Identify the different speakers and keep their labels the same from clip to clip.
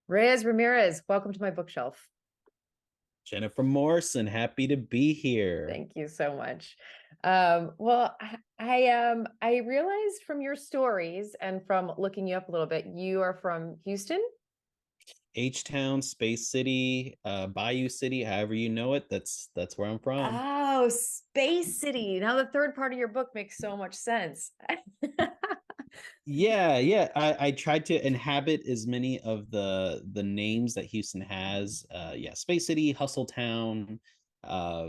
Speaker 1: Reyes Ramirez, welcome to my bookshelf.
Speaker 2: Jennifer Morrison, happy to be here.
Speaker 1: Thank you so much. I realized from your stories and from looking you up a little bit, you are from Houston.
Speaker 2: H-Town, Space City, Bayou City, however you know it, that's where I'm from.
Speaker 1: Oh, Space City. Now the third part of your book makes so much sense.
Speaker 2: Yeah. I tried to inhabit as many of the names that Houston has. Yeah, Space City, Hustle Town, uh,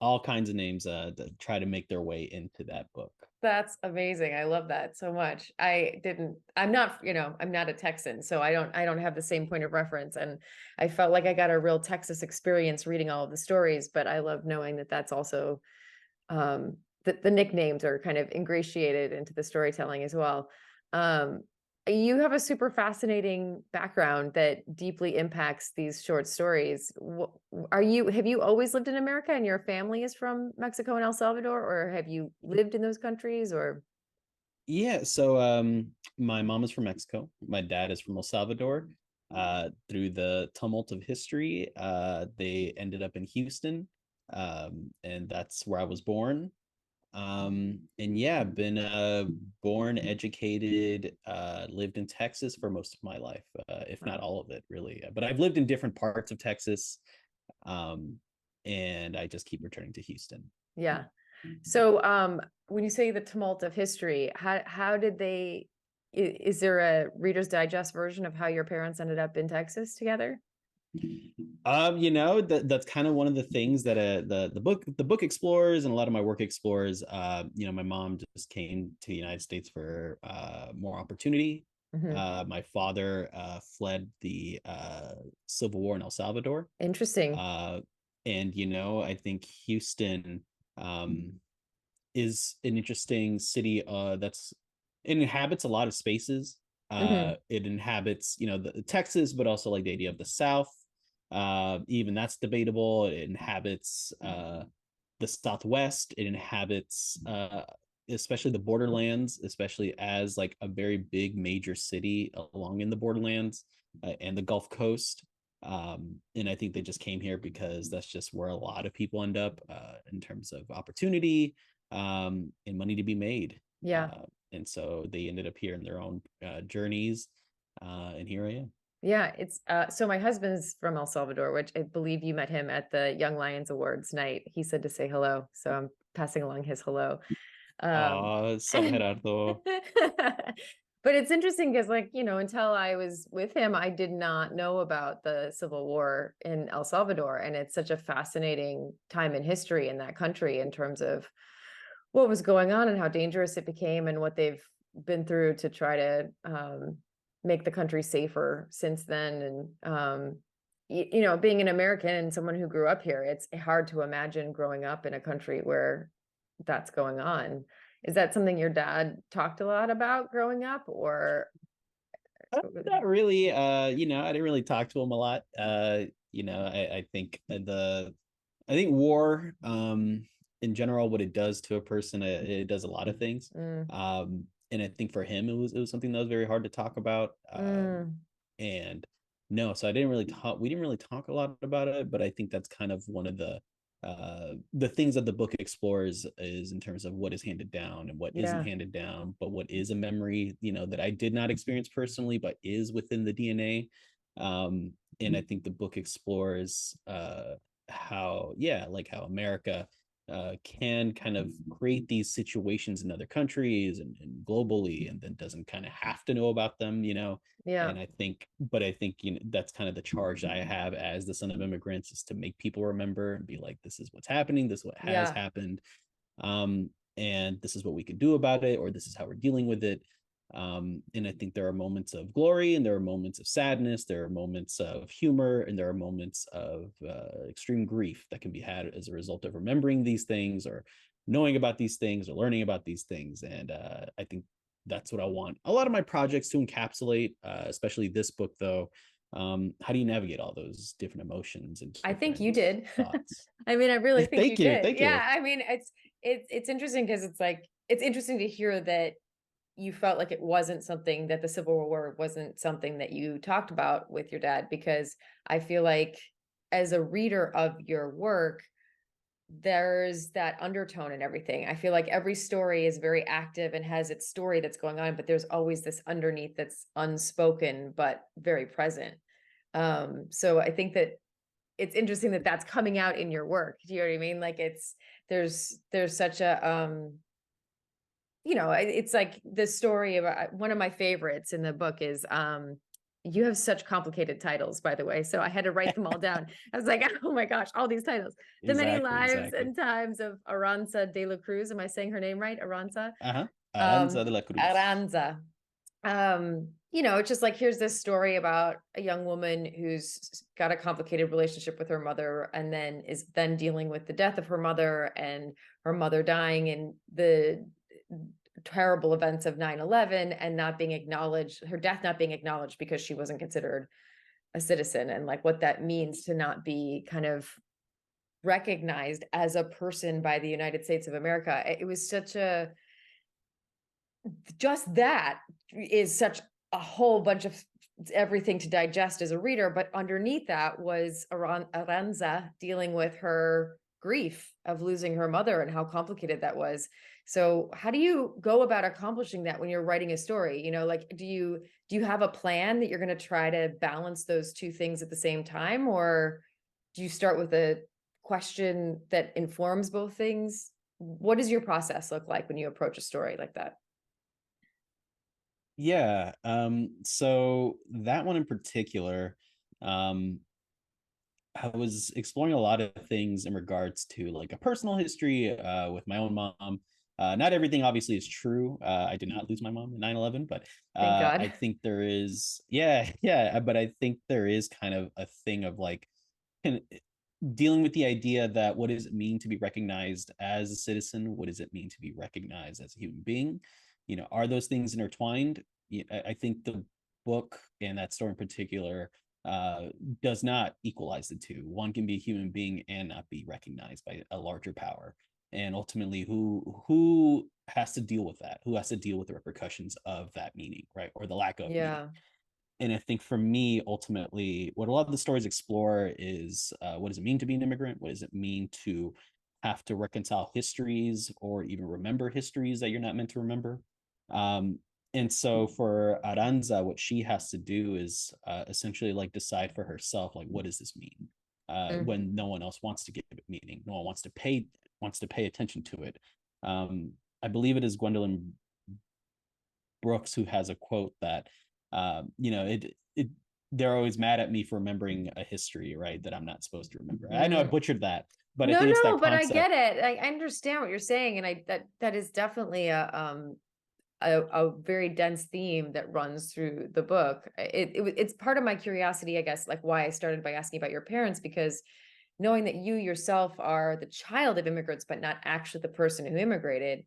Speaker 2: all kinds of names that try to make their way into that book.
Speaker 1: That's amazing. I love that so much. I'm not a Texan, so I don't have the same point of reference. And I felt like I got a real Texas experience reading all of the stories, but I love knowing that that's also the nicknames are kind of ingratiated into the storytelling as well. Um, you have a super fascinating background that deeply impacts these short stories. Have you always lived in America and your family is from Mexico and El Salvador, or have you lived in those countries or?
Speaker 2: Yeah, so my mom is from Mexico. My dad is from El Salvador. Through the tumult of history, they ended up in Houston, and that's where I was born. And yeah, been born, educated, lived in Texas for most of my life, if not all of it, really. But I've lived in different parts of Texas, um, and I just keep returning to Houston.
Speaker 1: Yeah. So, when you say the tumult of history, how did they, is there a Reader's Digest version of how your parents ended up in Texas together?
Speaker 2: That's kind of one of the things that the book explores, and a lot of my work explores. My mom just came to the United States for more opportunity.
Speaker 1: Mhm.
Speaker 2: My father fled the Civil War in El Salvador.
Speaker 1: Interesting.
Speaker 2: And I think Houston um, is an interesting city that's it inhabits a lot of spaces.
Speaker 1: Hmm.
Speaker 2: It inhabits, the Texas, but also like the idea of the South. Even that's debatable. It inhabits the Southwest. It inhabits especially the borderlands, especially as like a very big major city along in the borderlands and the Gulf Coast. And I think they just came here because that's just where a lot of people end up in terms of opportunity and money to be made.
Speaker 1: Yeah.
Speaker 2: And so they ended up here in their own journeys. And here I am.
Speaker 1: Yeah, it's so my husband's from El Salvador, which I believe you met him at the Young Lions Awards night. He said to say hello, so I'm passing along his hello. Um,
Speaker 2: Sabe Gerardo.
Speaker 1: but it's interesting because, like, until I was with him, I did not know about the Civil War in El Salvador, and it's such a fascinating time in history in that country in terms of what was going on and how dangerous it became and what they've been through to try to make the country safer since then. And being an American and someone who grew up here, it's hard to imagine growing up in a country where that's going on. Is that something your dad talked a lot about growing up, or?
Speaker 2: Not really. I didn't really talk to him a lot. I think war, in general, what it does to a person, it does a lot of things.
Speaker 1: Mm,
Speaker 2: And I think for him, it was something that was very hard to talk about.
Speaker 1: mm,
Speaker 2: And no, so I didn't really talk. We didn't really talk a lot about it, but I think that's kind of one of the things that the book explores is in terms of what is handed down and what isn't
Speaker 1: yeah.
Speaker 2: handed down, but what is a memory, that I did not experience personally, but is within the DNA. And I think the book explores how, yeah, like how America can kind of create these situations in other countries and globally, and then doesn't kind of have to know about them.
Speaker 1: Yeah.
Speaker 2: But I think that's kind of the charge I have as the son of immigrants, is to make people remember and be like, this is what's happening, this is what has
Speaker 1: Yeah.
Speaker 2: happened, and this is what we could do about it, or this is how we're dealing with it. And I think there are moments of glory, and there are moments of sadness, there are moments of humor, and there are moments of extreme grief that can be had as a result of remembering these things, or knowing about these things, or learning about these things. And I think that's what I want a lot of my projects to encapsulate, especially this book, though. How do you navigate all those different emotions and
Speaker 1: I think
Speaker 2: different
Speaker 1: you did.
Speaker 2: thoughts?
Speaker 1: I mean, I really think you
Speaker 2: Thank you,
Speaker 1: did.
Speaker 2: thank
Speaker 1: Yeah,
Speaker 2: you.
Speaker 1: I mean, it's interesting because it's like it's interesting to hear that you felt like it wasn't something that the Civil War wasn't something that you talked about with your dad, because I feel like as a reader of your work, there's that undertone and everything. I feel like every story is very active and has its story that's going on, but there's always this underneath that's unspoken but very present. So I think that it's interesting that that's coming out in your work. Do you know what I mean? Like there's such a it's like the story of one of my favorites in the book is you have such complicated titles, by the way. So I had to write them all down. I was like, oh my gosh, all these titles. The Many
Speaker 2: Exactly,
Speaker 1: Lives
Speaker 2: exactly.
Speaker 1: and Times of Aranza de la Cruz. Am I saying her name right? Aranza?
Speaker 2: Uh-huh. Aranza de la Cruz.
Speaker 1: Aranza. It's just like, here's this story about a young woman who's got a complicated relationship with her mother, and then is then dealing with the death of her mother and her mother dying and the terrible events of 9/11, and not being acknowledged, her death not being acknowledged because she wasn't considered a citizen, and like what that means to not be kind of recognized as a person by the United States of America. It was such a just that is such a whole bunch of everything to digest as a reader. But underneath that was Aranza dealing with her grief of losing her mother and how complicated that was. So how do you go about accomplishing that when you're writing a story? Like, do you have a plan that you're going to try to balance those two things at the same time, or do you start with a question that informs both things? What does your process look like when you approach a story like that?
Speaker 2: Yeah. So that one in particular, um, I was exploring a lot of things in regards to like a personal history with my own mom. Not everything obviously is true. I did not lose my mom in 9/11, but
Speaker 1: Thank God.
Speaker 2: I think there is, yeah, yeah, but I think there is kind of a thing of like can, dealing with the idea that what does it mean to be recognized as a citizen? What does it mean to be recognized as a human being? Are those things intertwined? I think the book and that story in particular uh, does not equalize the two. One can be a human being and not be recognized by a larger power. And ultimately, who has to deal with that? Who has to deal with the repercussions of that meaning, right, or the lack of meaning?
Speaker 1: Yeah.
Speaker 2: And I think for me, ultimately, what a lot of the stories explore is what does it mean to be an immigrant? What does it mean to have to reconcile histories or even remember histories that you're not meant to remember? Um, and so for Aranza, what she has to do is essentially like decide for herself, like, what does this mean?
Speaker 1: Mm.
Speaker 2: When no one else wants to give it meaning, no one wants to pay attention to it. I believe it is Gwendolyn Brooks who has a quote that it they're always mad at me for remembering a history, right, that I'm not supposed to remember. I know I
Speaker 1: Mm.
Speaker 2: butchered that, but I
Speaker 1: No,
Speaker 2: think it's
Speaker 1: no,
Speaker 2: that
Speaker 1: but I get
Speaker 2: concept.
Speaker 1: it. I understand what you're saying, and that is definitely a very dense theme that runs through the book. It's part of my curiosity, I guess, like why I started by asking about your parents, because knowing that you yourself are the child of immigrants, but not actually the person who immigrated,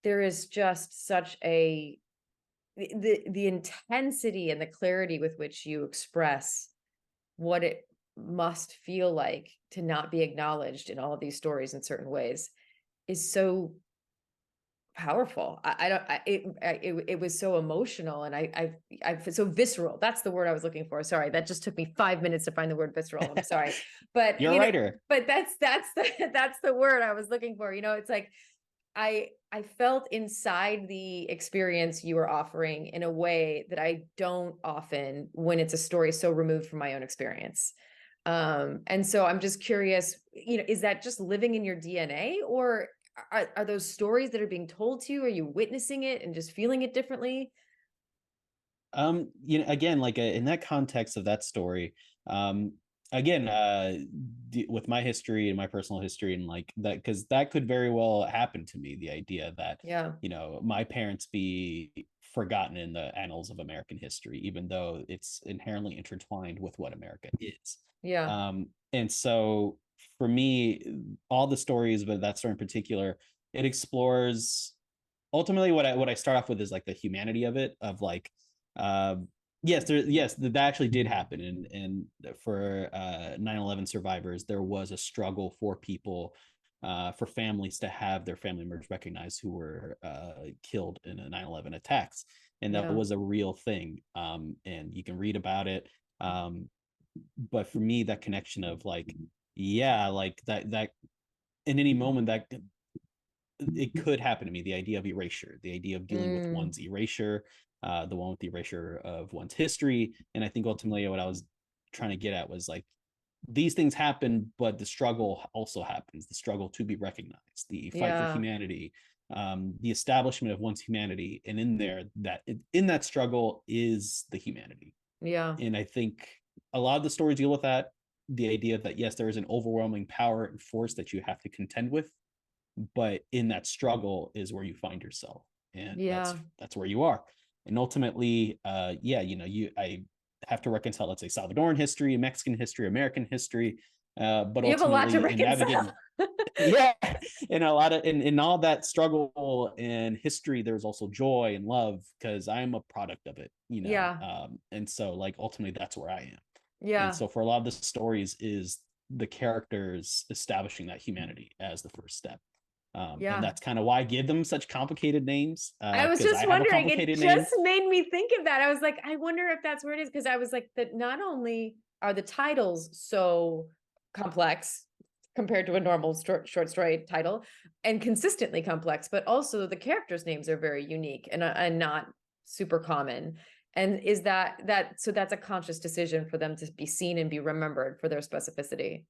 Speaker 1: there is just such a the intensity and the clarity with which you express what it must feel like to not be acknowledged in all of these stories in certain ways is so powerful. I don't it was so emotional, and I so visceral. That's the word I was looking for. Sorry, that just took me 5 minutes to find the word visceral. I'm sorry. But
Speaker 2: You're a writer.
Speaker 1: but that's the that's the word I was looking for. It's like I felt inside the experience you were offering in a way that I don't often when it's a story so removed from my own experience. And so I'm just curious, is that just living in your DNA, or are those stories that are being told to you? Are you witnessing it and just feeling it differently?
Speaker 2: Again, like in that context of that story, um, again, with my history and my personal history and like that, because that could very well happen to me. The idea that
Speaker 1: Yeah.
Speaker 2: my parents be forgotten in the annals of American history, even though it's inherently intertwined with what America is.
Speaker 1: Yeah.
Speaker 2: And so for me, all the stories, but that story in particular, it explores ultimately what I start off with is like the humanity of it, of like uh, yes, that actually did happen, and for 9/11 survivors, there was a struggle for people for families to have their family members recognized who were killed in the 9/11 attacks, and that
Speaker 1: Yeah.
Speaker 2: was a real thing. And you can read about it. But for me, that connection of like, yeah, like that in any moment that it could happen to me, the idea of erasure, the idea of dealing with
Speaker 1: Mm,
Speaker 2: one's erasure, the one with the erasure of one's history. And I think ultimately what I was trying to get at was like, these things happen, but the struggle also happens, the struggle to be recognized, the fight for
Speaker 1: yeah.
Speaker 2: humanity, the establishment of one's humanity. And in there, that in that struggle is the humanity.
Speaker 1: Yeah.
Speaker 2: And I think a lot of the stories deal with that, the idea that yes, there is an overwhelming power and force that you have to contend with, but in that struggle is where you find yourself, and
Speaker 1: Yeah.
Speaker 2: that's where you are. And ultimately, yeah, I have to reconcile, let's say, Salvadoran history, Mexican history, American history, but
Speaker 1: You have a lot to
Speaker 2: ultimately in navigating,
Speaker 1: reconcile.
Speaker 2: yeah, in a lot of in all that struggle and history, there's also joy and love because I'm a product of it,
Speaker 1: Yeah.
Speaker 2: and so like ultimately that's where I am. And
Speaker 1: Yeah.
Speaker 2: so for a lot of the stories is the characters establishing that humanity as the first step. And
Speaker 1: Yeah.
Speaker 2: that's kind of why I give them such complicated names,
Speaker 1: I was
Speaker 2: because I
Speaker 1: just
Speaker 2: have a
Speaker 1: wondering, it
Speaker 2: complicated
Speaker 1: just
Speaker 2: name.
Speaker 1: made me think of that. I was like, I wonder if that's where it is. Because I was like, that not only are the titles so complex compared to a normal short story title and consistently complex, but also the characters' names are very unique and not super common. And is so that's a conscious decision for them to be seen and be remembered for their specificity.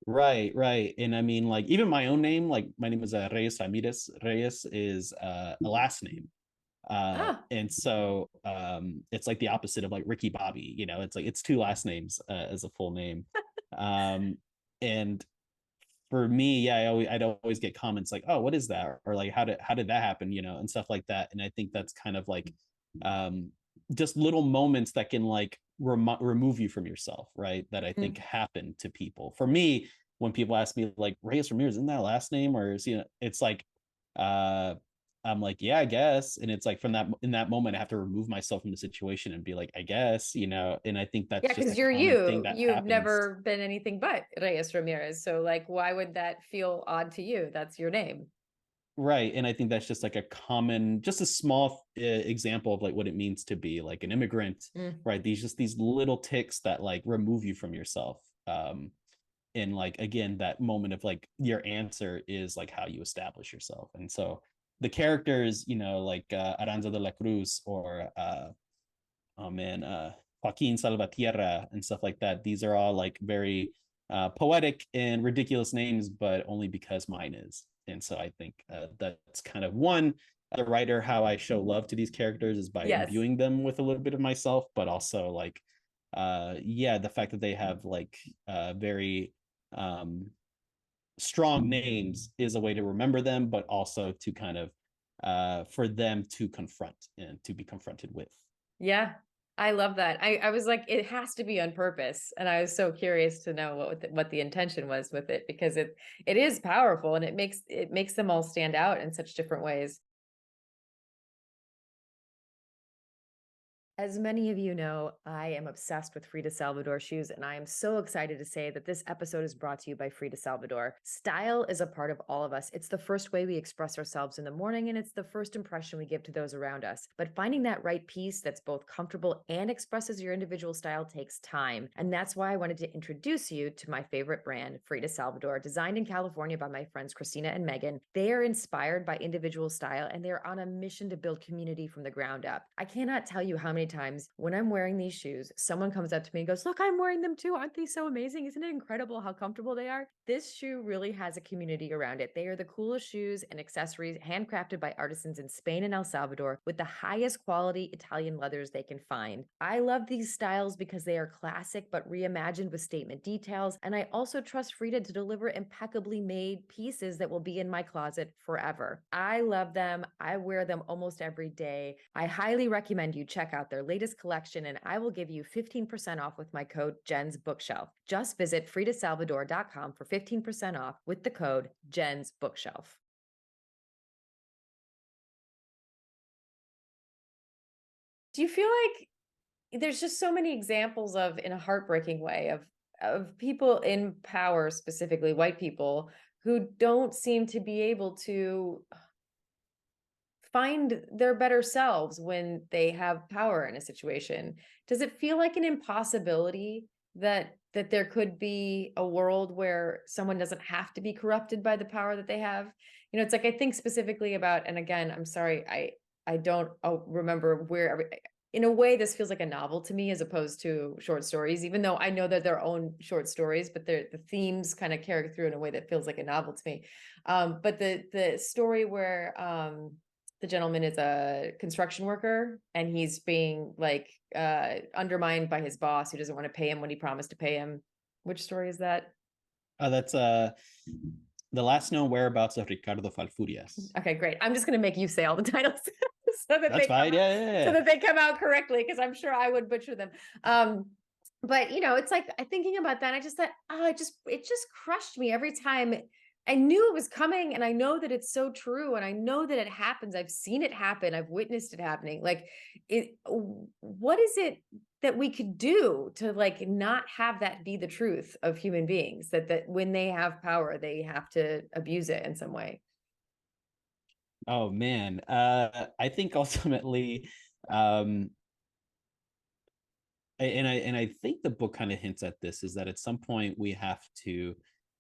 Speaker 2: Right, right. And I mean, like, even my own name, like, my name is Reyes Ramirez. Reyes is a last name.
Speaker 1: Ah,
Speaker 2: And so it's like the opposite of like Ricky Bobby, it's like it's two last names as a full name. Um, and for me, yeah, I'd always get comments like, "Oh, what is that?" Or like, how did that happen?" And stuff like that. And I think that's kind of like um, just little moments that can like remove you from yourself, right? That I think
Speaker 1: mm.
Speaker 2: happen to people. For me, when people ask me like, "Reyes Ramirez, isn't that last name?" Or it's like, uh, I'm like, "Yeah, I guess." And it's like from that in that moment, I have to remove myself from the situation and be like, "I guess," And I think
Speaker 1: Yeah,
Speaker 2: that's just a
Speaker 1: because you're
Speaker 2: common thing
Speaker 1: you.
Speaker 2: that
Speaker 1: You've
Speaker 2: happens.
Speaker 1: never been anything but Reyes Ramirez. So, like, why would that feel odd to you? That's your name.
Speaker 2: Right. And I think that's just like a common, just a small example of like what it means to be like an immigrant,
Speaker 1: Mm.
Speaker 2: right? These little ticks that like remove you from yourself. And like, again, that moment of like your answer is like how you establish yourself. And so the characters, like Aranza de la Cruz or, oh man, Joaquin Salvatierra and stuff like that. These are all like very poetic and ridiculous names, but only because mine is. And so I think that's kind of one the writer how I show love to these characters is by
Speaker 1: Yes.
Speaker 2: imbuing them with a little bit of myself, but also like yeah, the fact that they have like very um strong names is a way to remember them, but also to kind of for them to confront and to be confronted with.
Speaker 1: Yeah. I love that. I was like, it has to be on purpose. And I was so curious to know what the intention was with it because it is powerful and it makes them all stand out in such different ways. As many of you know, I am obsessed with Frida Salvador shoes, and I am so excited to say that this episode is brought to you by Frida Salvador. Style is a part of all of us. It's the first way we express ourselves in the morning, and it's the first impression we give to those around us. But finding that right piece that's both comfortable and expresses your individual style takes time. And that's why I wanted to introduce you to my favorite brand, Frida Salvador, designed in California by my friends Christina and Megan. They are inspired by individual style, and they're on a mission to build community from the ground up. I cannot tell you how many times when I'm wearing these shoes, someone comes up to me and goes, "Look, I'm wearing them too. Aren't they so amazing? Isn't it incredible how comfortable they are?" This shoe really has a community around it. They are the coolest shoes and accessories handcrafted by artisans in Spain and El Salvador with the highest quality Italian leathers they can find. I love these styles because they are classic but reimagined with statement details. And I also trust Frida to deliver impeccably made pieces that will be in my closet forever. I love them. I wear them almost every day. I highly recommend you check out their latest collection, and I will give you 15% off with my code Jen's Bookshelf. Just visit fridasalvador.com for 15% off with the code Jen's Bookshelf. Do you feel like there's just so many examples of, in a heartbreaking way, of of people in power, specifically white people, who don't seem to be able to find their better selves when they have power in a situation. Does it feel like an impossibility that there could be a world where someone doesn't have to be corrupted by the power that they have? It's like, I think specifically about, and again, I'm sorry, I don't remember where in a way this feels like a novel to me as opposed to short stories, even though I know that they're own short stories, but the themes kind of carry through in a way that feels like a novel to me. But the story where the gentleman is a construction worker and he's being like undermined by his boss who doesn't want to pay him when he promised to pay him. Which story is that?
Speaker 2: That's the last known whereabouts of Ricardo Falfurias.
Speaker 1: Okay, great. I'm just going to make you say all the titles so that
Speaker 2: That's fine.
Speaker 1: so that they come out correctly, because I'm sure I would butcher them. But it's like thinking about that, I just thought, oh, it just crushed me every time. I knew it was coming, and I know that it's so true, and I know that it happens. I've seen it happen. I've witnessed it happening. Like, what is it that we could do to like not have that be the truth of human beings, that when they have power, they have to abuse it in some way?
Speaker 2: Oh man, I think ultimately, and I think the book kind of hints at this, is that at some point we have to,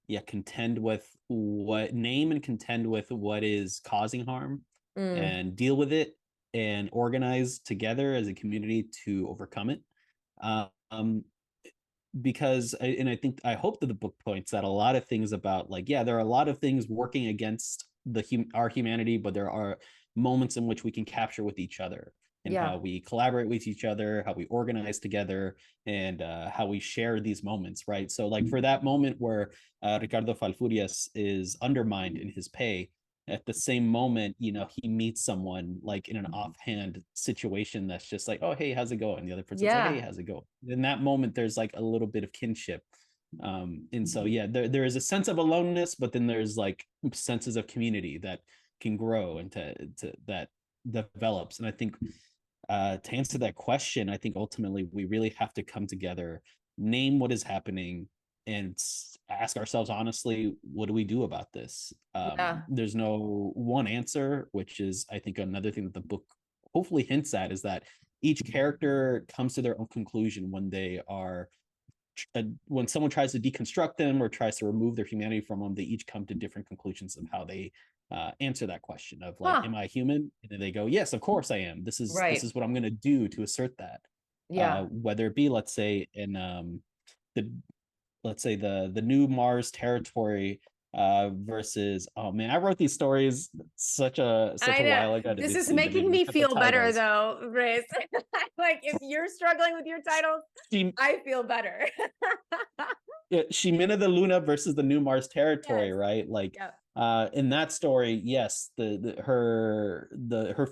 Speaker 2: yeah, contend with and contend with what is causing harm,
Speaker 1: Mm,
Speaker 2: and deal with it and organize together as a community to overcome it. Um, because I hope that the book points out a lot of things about, like, yeah, there are a lot of things working against our humanity, but there are moments in which we can capture with each other, and
Speaker 1: yeah.
Speaker 2: how we collaborate with each other, how we organize together, and how we share these moments, right? So like for that moment where Ricardo Falfurias is undermined in his pay, at the same moment, he meets someone like in an offhand situation that's just like, oh, hey, how's it going? The other person's like, hey,
Speaker 1: Yeah.
Speaker 2: how's it going? In that moment, there's like a little bit of kinship. And so, yeah, there is a sense of aloneness, but then there's like senses of community that can grow and to that develops. And I think to answer that question, I think ultimately we really have to come together, name what is happening, and ask ourselves honestly, what do we do about this?
Speaker 1: Yeah.
Speaker 2: There's no one answer, which is, I think, another thing that the book hopefully hints at, is that each character comes to their own conclusion when they are when someone tries to deconstruct them or tries to remove their humanity from them. They each come to different conclusions of how they answer that question of like,
Speaker 1: Huh.
Speaker 2: am I human? And then they go, yes, of course I am. This is
Speaker 1: Right.
Speaker 2: what I'm going to do to assert that.
Speaker 1: Yeah.
Speaker 2: Whether it be, let's say, in the the new Mars territory versus, oh man, I wrote these stories such
Speaker 1: I
Speaker 2: a
Speaker 1: know.
Speaker 2: while ago
Speaker 1: This is
Speaker 2: didn't
Speaker 1: making
Speaker 2: even
Speaker 1: me
Speaker 2: look at the
Speaker 1: feel better
Speaker 2: titles.
Speaker 1: though, Reyes. Like, if you're struggling with your titles,
Speaker 2: She
Speaker 1: I feel better.
Speaker 2: Yeah, Ximena de Luna versus the New Mars territory,
Speaker 1: Yes.
Speaker 2: right? Like
Speaker 1: Yep.
Speaker 2: in that story, yes, her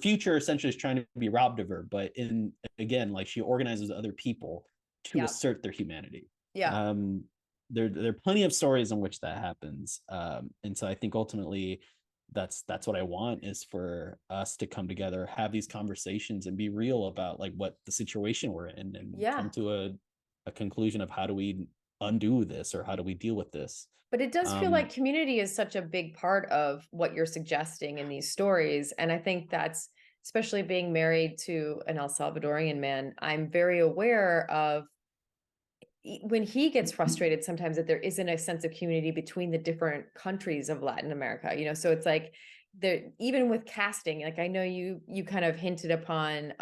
Speaker 2: future essentially is trying to be robbed of her, but in again, like, she organizes other people to
Speaker 1: Yep.
Speaker 2: assert their humanity.
Speaker 1: Yeah.
Speaker 2: Um there are plenty of stories in which that happens. And so I think ultimately that's what I want, is for us to come together, have these conversations, and be real about like what the situation we're in, and
Speaker 1: Yeah.
Speaker 2: come to a conclusion of how do we undo this, or how do we deal with this.
Speaker 1: But it does feel
Speaker 2: um
Speaker 1: like community is such a big part of what you're suggesting in these stories. And I think that's, especially being married to an El Salvadorian man, I'm very aware of when he gets frustrated sometimes that there isn't a sense of community between the different countries of Latin America. So it's like there, even with casting, like I know you kind of hinted upon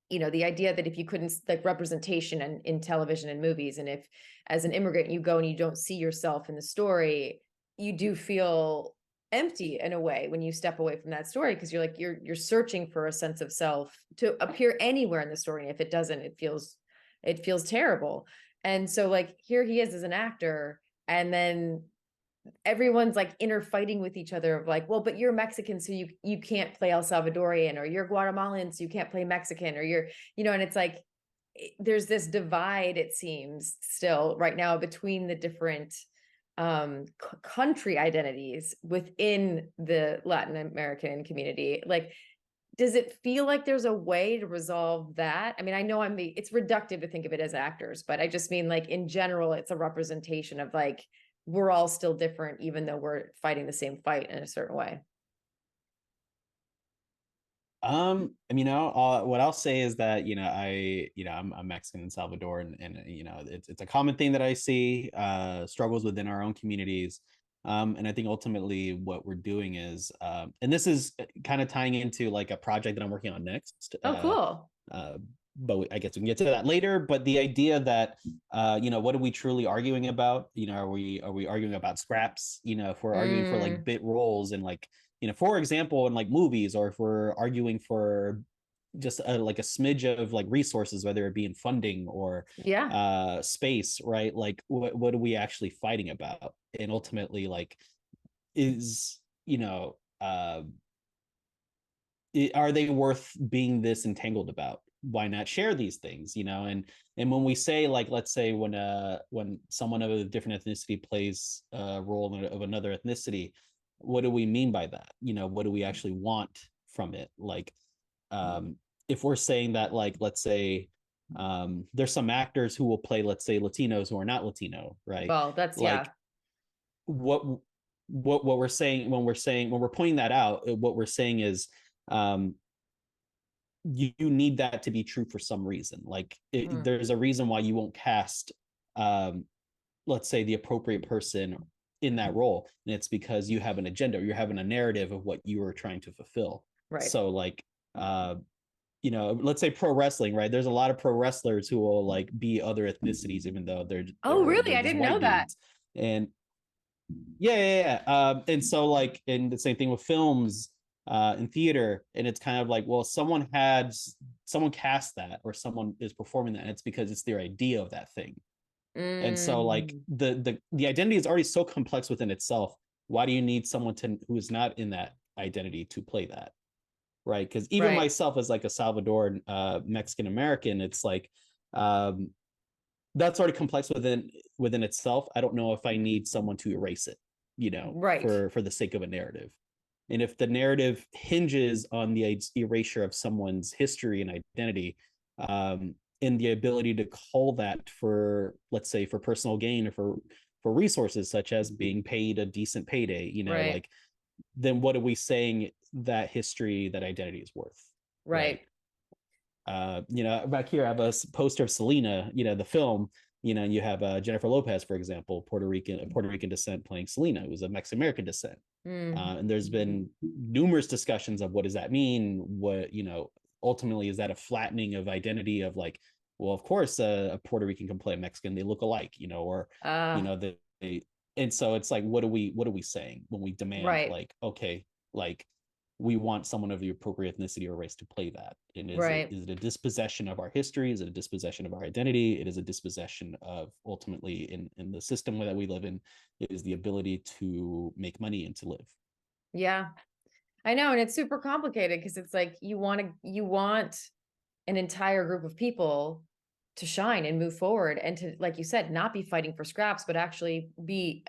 Speaker 1: the idea that if you couldn't, like, representation in television and movies, and if as an immigrant you go and you don't see yourself in the story, you do feel empty in a way when you step away from that story, because you're like you're searching for a sense of self to appear anywhere in the story, and if it doesn't, it feels terrible. And so like here he is as an actor, and then everyone's like inner fighting with each other of like, well, but you're Mexican, so you can't play El Salvadorian, or you're Guatemalan, so you can't play Mexican, or and it's like there's this divide, it seems, still right now between the different country identities within the Latin American community. Like, does it feel like there's a way to resolve that? I mean, I know it's reductive to think of it as actors, but I just mean like in general, it's a representation of like, we're all still different, even though we're fighting the same fight in a certain way.
Speaker 2: I mean, what I'll say is that, I'm Mexican in Salvador, and it's a common thing that I see, struggles within our own communities. And I think ultimately what we're doing is, and this is kind of tying into like a project that I'm working on next.
Speaker 1: Oh, cool.
Speaker 2: But I guess we can get to that later. But the idea that, what are we truly arguing about? Are we arguing about scraps? If we're arguing for like
Speaker 1: Mm,
Speaker 2: bit roles and like, for example, in like movies, or if we're arguing for just like a smidge of like resources, whether it be in funding or
Speaker 1: yeah.
Speaker 2: space, right? Like what are we actually fighting about? And ultimately, like, is, are they worth being this entangled about? Why not share these things? And when we say, like, let's say when someone of a different ethnicity plays a role of another ethnicity, what do we mean by that? What do we actually want from it? Like, if we're saying that, like, let's say there's some actors who will play, let's say, Latinos who are not Latino, right?
Speaker 1: Well, that's, yeah.
Speaker 2: Like, what what we're saying, when we're pointing that out, what we're saying is, um you need that to be true for some reason. Like,
Speaker 1: Mm,
Speaker 2: there's a reason why you won't cast, um let's say, the appropriate person in that role, and it's because you have an agenda, or you're having a narrative of what you are trying to fulfill.
Speaker 1: right.
Speaker 2: So like, let's say pro wrestling, right? There's a lot of pro wrestlers who will like be other ethnicities, even though they're
Speaker 1: Oh,
Speaker 2: they're
Speaker 1: really?
Speaker 2: they're
Speaker 1: I
Speaker 2: just
Speaker 1: didn't
Speaker 2: white
Speaker 1: know that.
Speaker 2: dudes. And yeah. And so, like, and the same thing with films, in theater, and it's kind of like, well, someone cast that, or someone is performing that, and it's because it's their idea of that thing. And so, like,
Speaker 1: Mm,
Speaker 2: the identity is already so complex within itself. Why do you need someone who is not in that identity to play that? Right? Because even
Speaker 1: right.
Speaker 2: myself, as like a Salvadoran, Mexican American, it's like, um that's already complex within itself. I don't know if I need someone to erase it,
Speaker 1: Right.
Speaker 2: for the sake of a narrative. And if the narrative hinges on the erasure of someone's history and identity, and the ability to call that for, let's say, for personal gain, or for resources such as being paid a decent payday,
Speaker 1: Right.
Speaker 2: like, then what are we saying that history, that identity is worth, right?
Speaker 1: Right.
Speaker 2: Back here I have a poster of Selena, the film. And you have Jennifer Lopez, for example, Puerto Rican descent, playing Selena, who's of Mexican American descent.
Speaker 1: Mm,
Speaker 2: And there's been numerous discussions of what does that mean? What, ultimately, is that a flattening of identity, of like, well, of course, a Puerto Rican can play a Mexican, they look alike, or,
Speaker 1: uh,
Speaker 2: they, and so it's like, what are we saying when we demand,
Speaker 1: right.
Speaker 2: like, okay, like, we want someone of the appropriate ethnicity or race to play that? And is it
Speaker 1: Right.
Speaker 2: is it a dispossession of our history? Is it a dispossession of our identity? It is a dispossession of, ultimately, in the system that we live in, it is the ability to make money and to live.
Speaker 1: Yeah. I know. And it's super complicated because it's like you want an entire group of people to shine and move forward and to, like you said, not be fighting for scraps, but actually be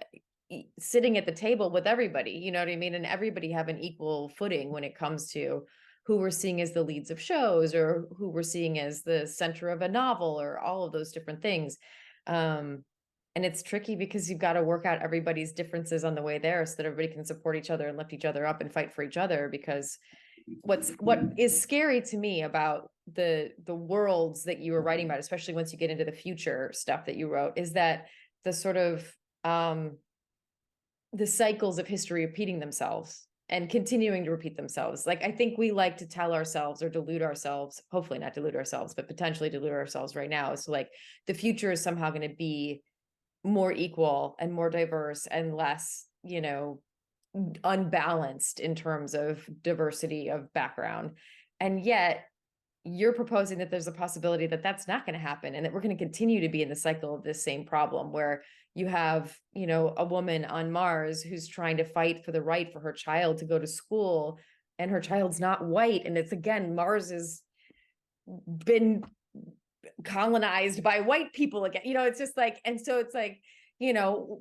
Speaker 1: sitting at the table with everybody, you know what I mean? And everybody have an equal footing when it comes to who we're seeing as the leads of shows, or who we're seeing as the center of a novel, or all of those different things. Um, and it's tricky because you've got to work out everybody's differences on the way there so that everybody can support each other and lift each other up and fight for each other. Because what is scary to me about the worlds that you were writing about, especially once you get into the future stuff that you wrote, is that the sort of the cycles of history repeating themselves and continuing to repeat themselves. Like, I think we like to tell ourselves or delude ourselves, hopefully not delude ourselves, but potentially delude ourselves right now. So like the future is somehow going to be more equal and more diverse and less, unbalanced in terms of diversity of background. And yet you're proposing that there's a possibility that that's not going to happen, and that we're going to continue to be in the cycle of this same problem where you have, a woman on Mars who's trying to fight for the right for her child to go to school, and her child's not white. And it's, again, Mars has been colonized by white people again. It's just like, and so it's like, you know,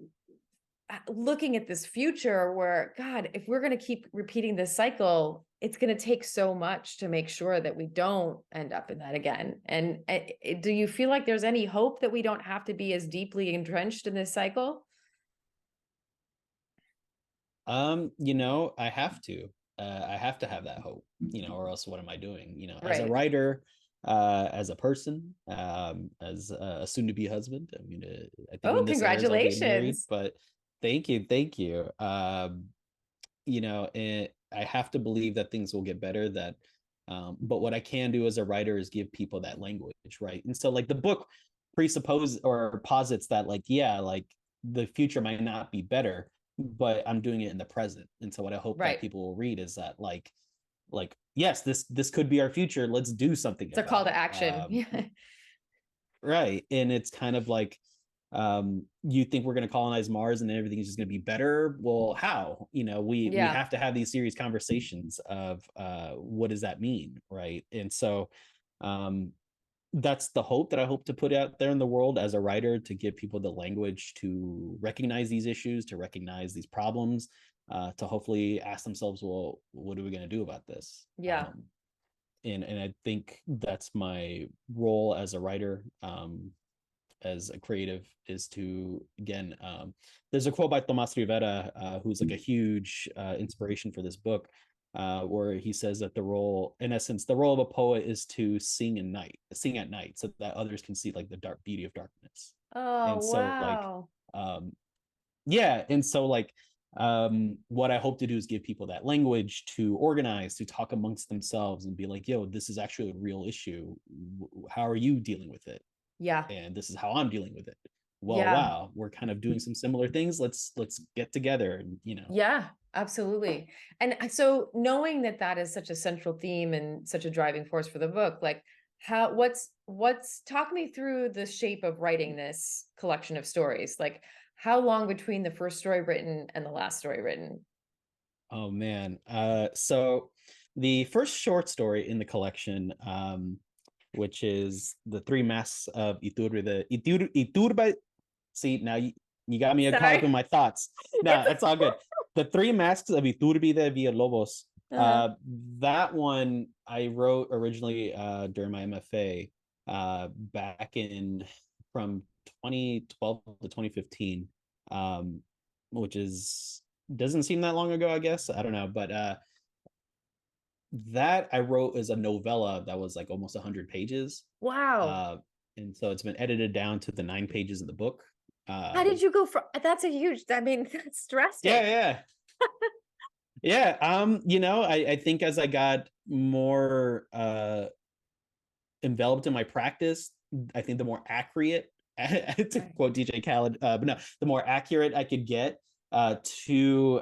Speaker 1: looking at this future where, God, if we're going to keep repeating this cycle, it's going to take so much to make sure that we don't end up in that again. And do you feel like there's any hope that we don't have to be as deeply entrenched in this cycle?
Speaker 2: I have to. I have to have that hope, or else what am I doing? As a
Speaker 1: Right.
Speaker 2: writer, as a person, as a soon-to-be husband. I think
Speaker 1: Oh,
Speaker 2: when this airs, I'll be married.
Speaker 1: congratulations.
Speaker 2: But thank you. I have to believe that things will get better. But what I can do as a writer is give people that language, right? And so, like, the book presupposes or posits that, like, yeah, like the future might not be better, but I'm doing it in the present. And so what I hope that
Speaker 1: Right.
Speaker 2: people will read is that, like yes, this could be our future. Let's do something
Speaker 1: It's a call
Speaker 2: about
Speaker 1: to
Speaker 2: it.
Speaker 1: action. Yeah.
Speaker 2: Right. And it's kind of like, you think we're going to colonize Mars and everything is just going to be better. Well, how? We
Speaker 1: Yeah.
Speaker 2: have to have these serious conversations of what does that mean, right? And so um that's the hope that I hope to put out there in the world as a writer, to give people the language to recognize these issues, to recognize these problems, to hopefully ask themselves, well, what are we going to do about this?
Speaker 1: Yeah.
Speaker 2: And I think that's my role as a writer, as a creative, is to, again, there's a quote by Tomas Rivera, who's like a huge inspiration for this book, where he says that in essence, the role of a poet is to sing at night, so that others can see like the dark beauty of darkness.
Speaker 1: Oh,
Speaker 2: And so, like,
Speaker 1: wow.
Speaker 2: um, yeah, and so, like, what I hope to do is give people that language to organize, to talk amongst themselves and be like, yo, this is actually a real issue. How are you dealing with it?
Speaker 1: Yeah.
Speaker 2: And this is how I'm dealing with it. Well,
Speaker 1: Yeah.
Speaker 2: wow, we're kind of doing some similar things. Let's get together and
Speaker 1: Yeah, absolutely. And so knowing that that is such a central theme and such a driving force for the book, like what's talk me through the shape of writing this collection of stories. Like how long between the first story written and the last story written?
Speaker 2: Oh man. So the first short story in the collection, which is The Three Masks of Iturbe. See, now you got me caught up
Speaker 1: Sorry.
Speaker 2: in my thoughts. Nah,
Speaker 1: It's
Speaker 2: it's all good. The Three Masks of Iturbide Villalobos.
Speaker 1: uh
Speaker 2: That one I wrote originally during my MFA, back in from 2012 to 2015, which is doesn't seem that long ago, I guess. I don't know, but that I wrote as a novella that was like almost 100 pages.
Speaker 1: wow.
Speaker 2: Uh, and so it's been edited down to the 9 pages of the book.
Speaker 1: How did
Speaker 2: Um,
Speaker 1: you go from that's a huge, I mean, that's
Speaker 2: yeah,
Speaker 1: drastic.
Speaker 2: yeah, yeah. I think as I got more enveloped in my practice, I think the more accurate, to
Speaker 1: Right.
Speaker 2: quote DJ Khaled, but no, the more accurate I could get to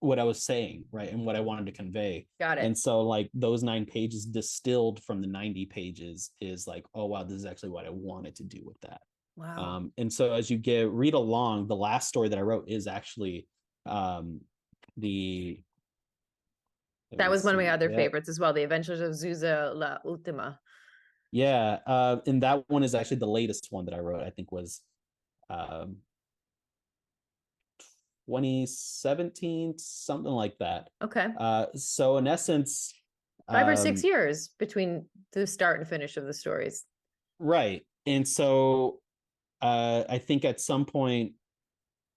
Speaker 2: what I was saying, right, and what I wanted to convey.
Speaker 1: Got
Speaker 2: And
Speaker 1: it.
Speaker 2: so, like, those 9 pages distilled from the 90 pages is like, oh wow, this is actually what I wanted to do with that.
Speaker 1: Wow.
Speaker 2: And so as you read along, the last story that I wrote is actually um, the let
Speaker 1: That
Speaker 2: me
Speaker 1: was one of my
Speaker 2: see.
Speaker 1: other
Speaker 2: Yeah.
Speaker 1: favorites as well, The Adventures of Zuza La Ultima.
Speaker 2: Yeah. And that one is actually the latest one that I wrote, I think was um 2017, something like that.
Speaker 1: Okay.
Speaker 2: So in essence,
Speaker 1: 5 or 6
Speaker 2: um,
Speaker 1: years between the start and finish of the stories.
Speaker 2: right. And so I think at some point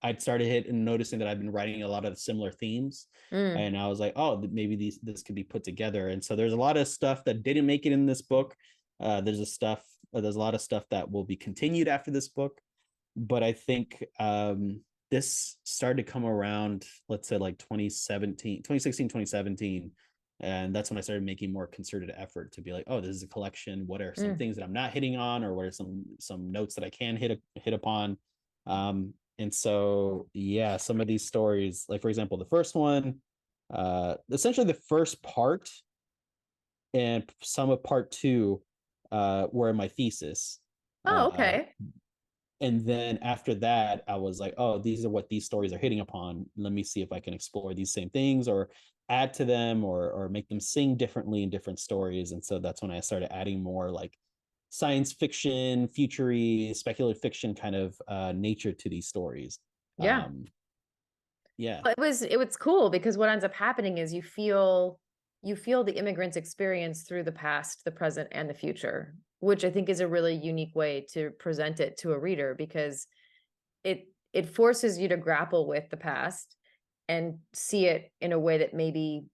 Speaker 2: I'd started noticing that I've been writing a lot of similar themes.
Speaker 1: Mm,
Speaker 2: And I was like, oh, maybe this could be put together. And so there's a lot of stuff that didn't make it in this book. There's a lot of stuff that will be continued after this book. But I think this started to come around, let's say like 2016, 2017. And that's when I started making more concerted effort to be like, oh, this is a collection. What are some
Speaker 1: mm.
Speaker 2: things that I'm not hitting on, or what are some notes that I can hit upon? And so, yeah, some of these stories, like for example, the first one, essentially the first part and some of part two, were my thesis.
Speaker 1: Oh,
Speaker 2: Uh,
Speaker 1: okay.
Speaker 2: and then after that, I was like, oh, these are what these stories are hitting upon. Let me see if I can explore these same things or add to them, or make them sing differently in different stories. And so that's when I started adding more like science fiction, futury, speculative fiction kind of nature to these stories.
Speaker 1: Yeah.
Speaker 2: Um, Yeah.
Speaker 1: It was cool because what ends up happening is you feel the immigrant's experience through the past, the present, and the future, which I think is a really unique way to present it to a reader because it forces you to grapple with the past and see it in a way that maybe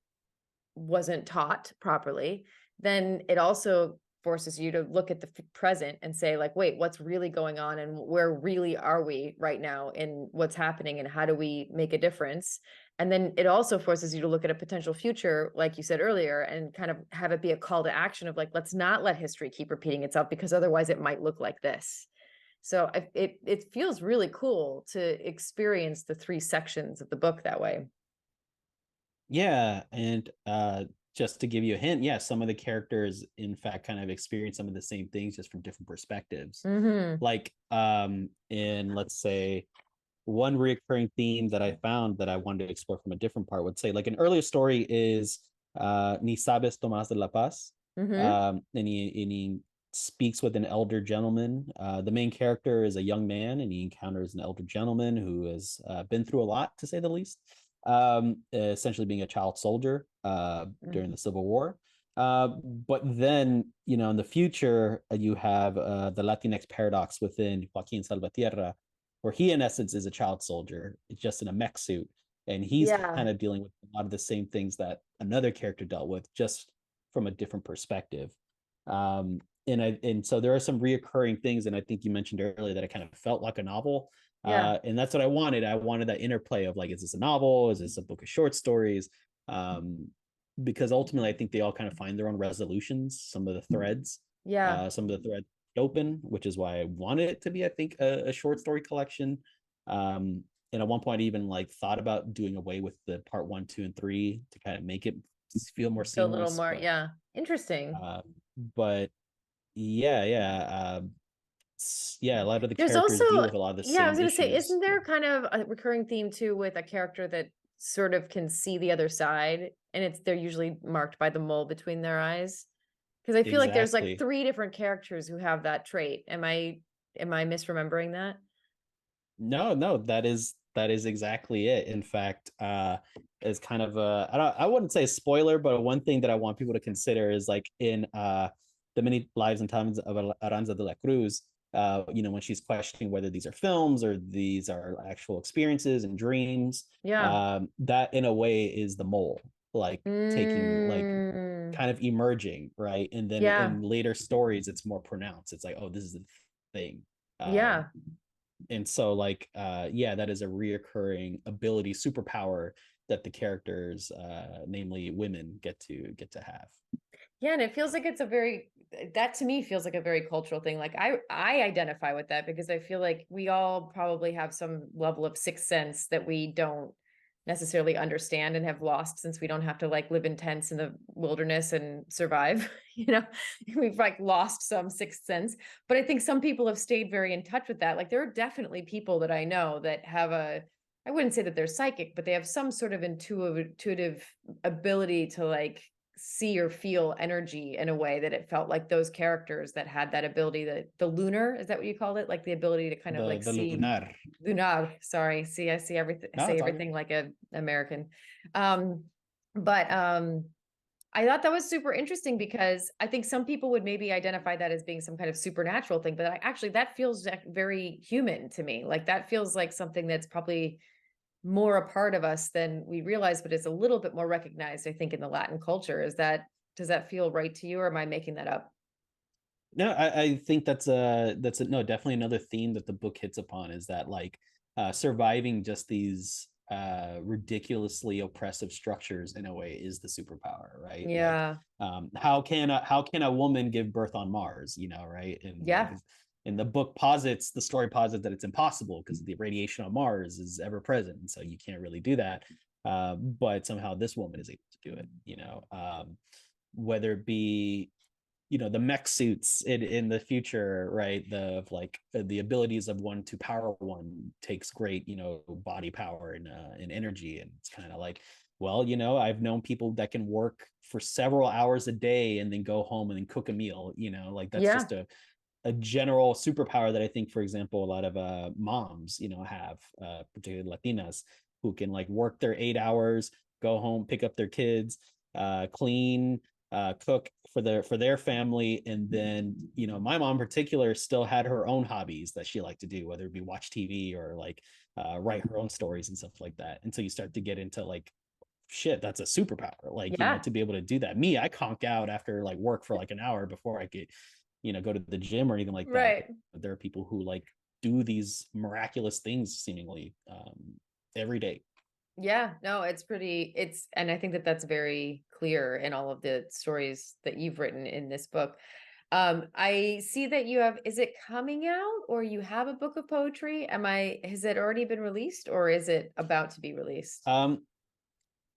Speaker 1: wasn't taught properly. Then it also forces you to look at the present and say like, wait, what's really going on and where really are we right now in what's happening and how do we make a difference? And then it also forces you to look at a potential future, like you said earlier, and kind of have it be a call to action of like, let's not let history keep repeating itself because otherwise it might look like this. So it feels really cool to experience the three sections of the book that way.
Speaker 2: Yeah, and just to give you a hint, yeah, some of the characters in fact kind of experience some of the same things just from different perspectives.
Speaker 1: Mm-hmm.
Speaker 2: Like in, let's say, one recurring theme that I found that I wanted to explore from a different part would say like an earlier story is Ni sabes Tomás de la Paz.
Speaker 1: Mm-hmm.
Speaker 2: And he speaks with an elder gentleman. The main character is a young man, and he encounters an elder gentleman who has been through a lot, to say the least. Essentially being a child soldier during the Civil War. But then, in the future, you have the Latinx paradox within Joaquin Salvatierra, where he, in essence, is a child soldier, just in a mech suit. And he's
Speaker 1: Yeah.
Speaker 2: kind of dealing with a lot of the same things that another character dealt with, just from a different perspective. And so there are some reoccurring things, and I think you mentioned earlier that it kind of felt like a novel.
Speaker 1: Yeah.
Speaker 2: And that's what I wanted. I wanted that interplay of like, is this a novel? Is this a book of short stories? Um, because ultimately, I think they all kind of find their own resolutions. Some of the threads,
Speaker 1: Yeah.
Speaker 2: open, which is why I wanted it to be, I think, a short story collection. And at one point, I even like thought about doing away with the part 1, 2, and 3 to kind of make it feel more
Speaker 1: So a little
Speaker 2: seamless.
Speaker 1: more, yeah. Interesting.
Speaker 2: Uh, but yeah, yeah, yeah. A lot of the
Speaker 1: There's
Speaker 2: characters deal
Speaker 1: also,
Speaker 2: with a lot of the
Speaker 1: yeah, I was
Speaker 2: same
Speaker 1: gonna say,
Speaker 2: issues.
Speaker 1: isn't there kind of a recurring theme too with a character that sort of can see the other side, and they're usually marked by the mole between their eyes? Because I feel like there's like
Speaker 2: Exactly.
Speaker 1: three different characters who have that trait. Am I misremembering that?
Speaker 2: No, no, that is exactly it. In fact, is kind of a, I wouldn't say a spoiler, but one thing that I want people to consider is like in the Many Lives and Times of Aranza de la Cruz, when she's questioning whether these are films or these are actual experiences and dreams,
Speaker 1: Yeah.
Speaker 2: that in a way is the mole, like taking like
Speaker 1: Mm,
Speaker 2: kind of emerging, right? And then
Speaker 1: yeah.
Speaker 2: in later stories, it's more pronounced. It's like, oh, this is the thing. Um,
Speaker 1: Yeah.
Speaker 2: and so like yeah, that is a reoccurring ability, superpower that the characters, namely women, get to have.
Speaker 1: Yeah, and it feels like it's a very that to me feels like a very cultural thing. Like I identify with that because I feel like we all probably have some level of sixth sense that we don't necessarily understand and have lost since we don't have to like live in tents in the wilderness and survive. We've like lost some sixth sense. But I think some people have stayed very in touch with that. Like there are definitely people that I know that have I wouldn't say that they're psychic, but they have some sort of intuitive ability to like see or feel energy in a way that it felt like those characters that had that ability, that the lunar, is that what you called it, like the ability to kind of like
Speaker 2: The
Speaker 1: see
Speaker 2: lunar.
Speaker 1: lunar, sorry, see, I see everything, I
Speaker 2: No,
Speaker 1: say
Speaker 2: it's all good.
Speaker 1: everything like a American. But I thought that was super interesting because I think some people would maybe identify that as being some kind of supernatural thing, but actually that feels very human to me. Like that feels like something that's probably more a part of us than we realize, but it's a little bit more recognized, I think, in the Latin culture. Does that feel right to you, or am I making that up?
Speaker 2: No, I think that's a no, definitely another theme that the book hits upon is that like surviving just these ridiculously oppressive structures in a way is the superpower, right? Like
Speaker 1: Yeah.
Speaker 2: how can a woman give birth on Mars, right? And like
Speaker 1: Yeah.
Speaker 2: in the story posits that it's impossible because the radiation on Mars is ever present, so you can't really do that. But somehow this woman is able to do it, whether it be the mech suits in the future, right? The abilities of one to power one takes great body power and energy, and it's kind of like, well, I've known people that can work for several hours a day and then go home and then cook a meal, like that's
Speaker 1: Yeah.
Speaker 2: just a general superpower that I think, for example, a lot of moms have, particularly Latinas, who can like work their 8 hours, go home, pick up their kids, clean, cook for their family, and then my mom in particular still had her own hobbies that she liked to do, whether it be watch TV or like write her own stories and stuff like that. Until you start to get into like, shit, that's a superpower, like
Speaker 1: Yeah.
Speaker 2: to be able to do that. Me, I conk out after like work for like an hour before I get go to the gym or anything like that.
Speaker 1: Right.
Speaker 2: But there are people who like do these miraculous things seemingly every day.
Speaker 1: Yeah, no, and I think that that's very clear in all of the stories that you've written in this book. I see that is it coming out or you have a book of poetry? Has it already been released or is it about to be released?
Speaker 2: um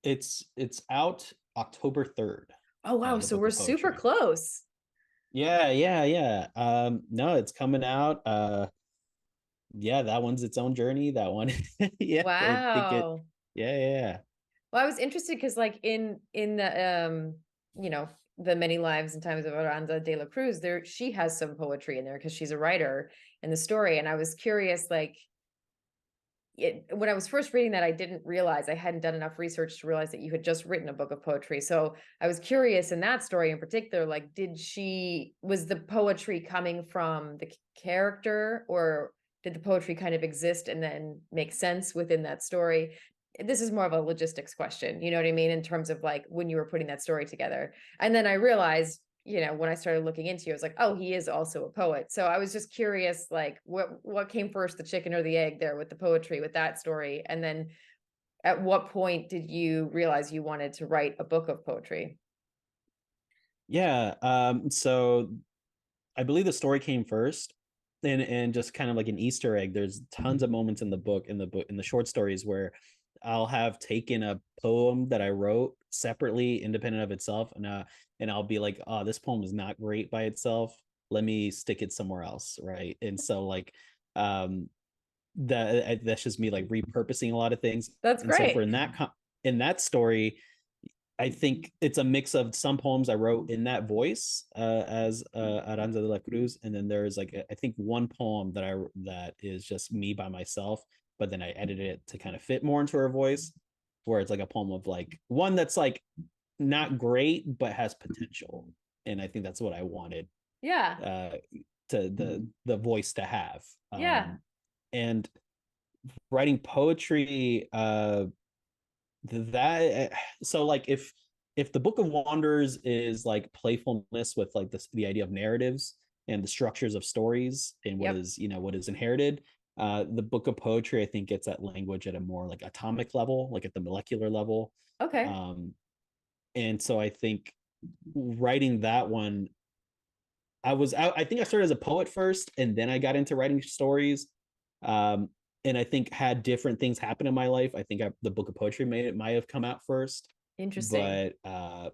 Speaker 2: it's out October 3rd.
Speaker 1: Oh, wow.
Speaker 2: The
Speaker 1: So
Speaker 2: book
Speaker 1: we're
Speaker 2: of
Speaker 1: super
Speaker 2: poetry.
Speaker 1: close.
Speaker 2: Yeah. No, it's coming out. Yeah, that one's its own journey, that one. Yeah, I think it.
Speaker 1: Wow.
Speaker 2: Yeah.
Speaker 1: Well, I was interested because like in the you know, the many lives and times of Aranda de la Cruz, she has some poetry in there because she's a writer in the story. And I was curious, like when I was first reading that, I didn't realize I hadn't done enough research to realize that you had just written a book of poetry. So I was curious in that story in particular, like, was the poetry coming from the character or did the poetry kind of exist and then make sense within that story? This is more of a logistics question, you know what I mean? In terms of like when you were putting that story together. And then I realized, when I started looking into it, I was like, oh, he is also a poet. So I was just curious, like what came first, the chicken or the egg there with the poetry, with that story? And then at what point did you realize you wanted to write a book of poetry?
Speaker 2: Yeah. So I believe the story came first. And just kind of like an Easter egg, there's tons of moments in the short stories where I'll have taken a poem that I wrote separately, independent of itself, and I'll be like, oh, this poem is not great by itself. Let me stick it somewhere else, right? And so like um that's just me like repurposing a lot of things.
Speaker 1: That's
Speaker 2: And so for
Speaker 1: great.
Speaker 2: in that story, I think it's a mix of some poems I wrote in that voice as Aranza de la Cruz, and then there's like I think one poem that is just me by myself, but then I edited it to kind of fit more into her voice, where it's like a poem of like one that's like not great but has potential, and I think that's what I wanted
Speaker 1: Yeah.
Speaker 2: uh, to the voice to have.
Speaker 1: Yeah.
Speaker 2: And writing poetry that so like if the Book of Wonders is like playfulness with like the idea of narratives and the structures of stories and
Speaker 1: Yep.
Speaker 2: what is inherited, the Book of Poetry I think gets at language at a more like atomic level, like at the molecular level.
Speaker 1: Okay.
Speaker 2: Um and so I think writing that one, I think I started as a poet first and then I got into writing stories. um and I think had different things happen in my life. I think the Book of Poetry might have come out first,
Speaker 1: Interesting.
Speaker 2: but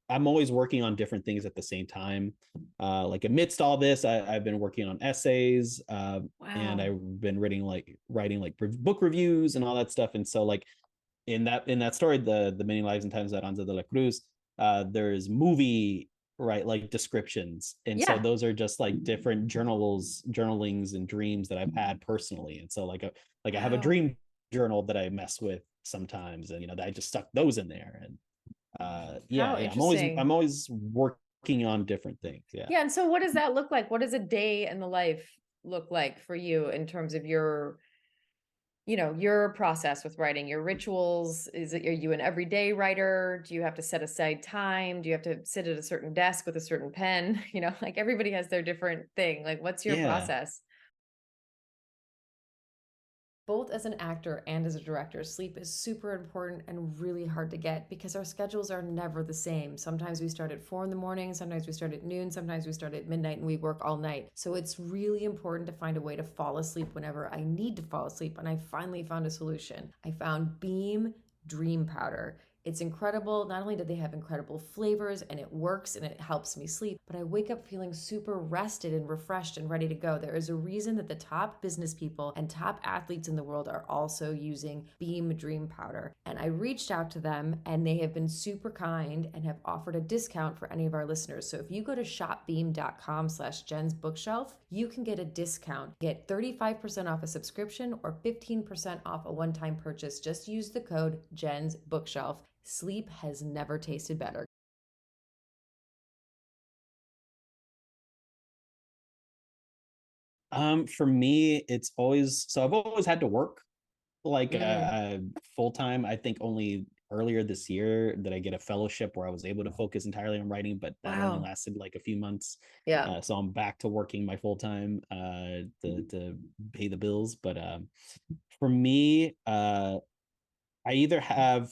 Speaker 2: I'm always working on different things at the same time. Like amidst all this, I've been working on essays, and
Speaker 1: Wow.
Speaker 2: I've been writing like book reviews and all that stuff. And so like in that story, the many lives and times of Aranza de la Cruz, there's movie, right, like descriptions, and so
Speaker 1: Yeah.
Speaker 2: those are just like different journalings and dreams that I've had personally. And so like I have a
Speaker 1: Wow.
Speaker 2: dream journal that I mess with sometimes, and that I just stuck those in there. And
Speaker 1: How
Speaker 2: yeah,
Speaker 1: interesting.
Speaker 2: I'm always working on different things. Yeah.
Speaker 1: Yeah, and so what does that look like? What does a day in the life look like for you in terms of your process with writing, your rituals? Are you an everyday writer? Do you have to set aside time? Do you have to sit at a certain desk with a certain pen? Like everybody has their different thing. Like what's your
Speaker 2: Yeah.
Speaker 1: process? Both as an actor and as a director, sleep is super important and really hard to get because our schedules are never the same. Sometimes we start at 4 in the morning, sometimes we start at noon, sometimes we start at midnight and we work all night. So it's really important to find a way to fall asleep whenever I need to fall asleep. And I finally found a solution. I found Beam Dream Powder. It's incredible. Not only do they have incredible flavors and it works and it helps me sleep, but I wake up feeling super rested and refreshed and ready to go. There is a reason that the top business people and top athletes in the world are also using Beam Dream Powder. And I reached out to them and they have been super kind and have offered a discount for any of our listeners. So if you go to shopbeam.com/Jen's Bookshelf, you can get a discount. Get 35% off a subscription or 15% off a one-time purchase. Just use the code Jen's Bookshelf. Sleep has never tasted better.
Speaker 2: For me, it's always so I've always had to work like
Speaker 1: Mm,
Speaker 2: full time. I think only earlier this year that I get a fellowship where I was able to focus entirely on writing, but that only
Speaker 1: wow.
Speaker 2: lasted like a few months.
Speaker 1: Yeah.
Speaker 2: So I'm back to working my full time to pay the bills. But for me, I either have